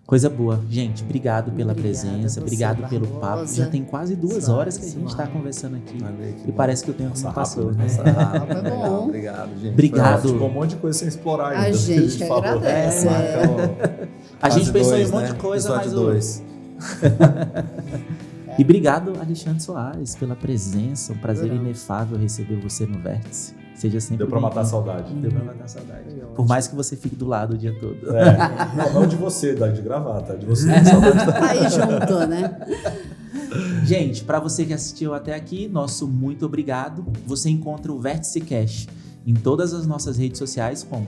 Coisa boa. Gente, obrigado pela Obrigada presença, a você, obrigado pelo papo. Barbosa. Já tem quase 2 horas que a gente está Uau. conversando aqui. Olha aí, que E bom. parece que o tempo não passou, né? É Legal, bom. obrigado, gente. Obrigado. Ficou um monte de coisa sem explorar ainda. A gente que falou. agradece. A gente pensou em um né? monte de coisa, mas Episódio 2. E obrigado, Alexandre Soares, pela presença. Um prazer inefável receber você no Vértice. Seja sempre Deu pra matar a bem-vindo. saudade. Deu pra matar a saudade. Por mais que você fique do lado o dia todo. Não de você, de gravar, tá? De você. Saudade. Aí juntou, né? Gente, para você que assistiu até aqui, nosso muito obrigado. Você encontra o Vértice Cash em todas as nossas redes sociais com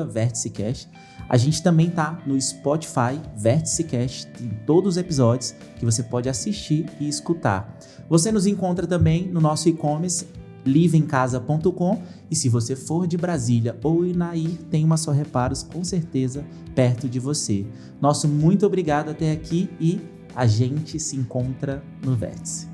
@VérticeCash. A gente também tá no Spotify, Vértice Cash, em todos os episódios que você pode assistir e escutar. Você nos encontra também no nosso e-commerce, liveemcasa.com, e se você for de Brasília ou Inaí, tem uma Só Reparos com certeza perto de você. Nosso muito obrigado até aqui e a gente se encontra no Vértice.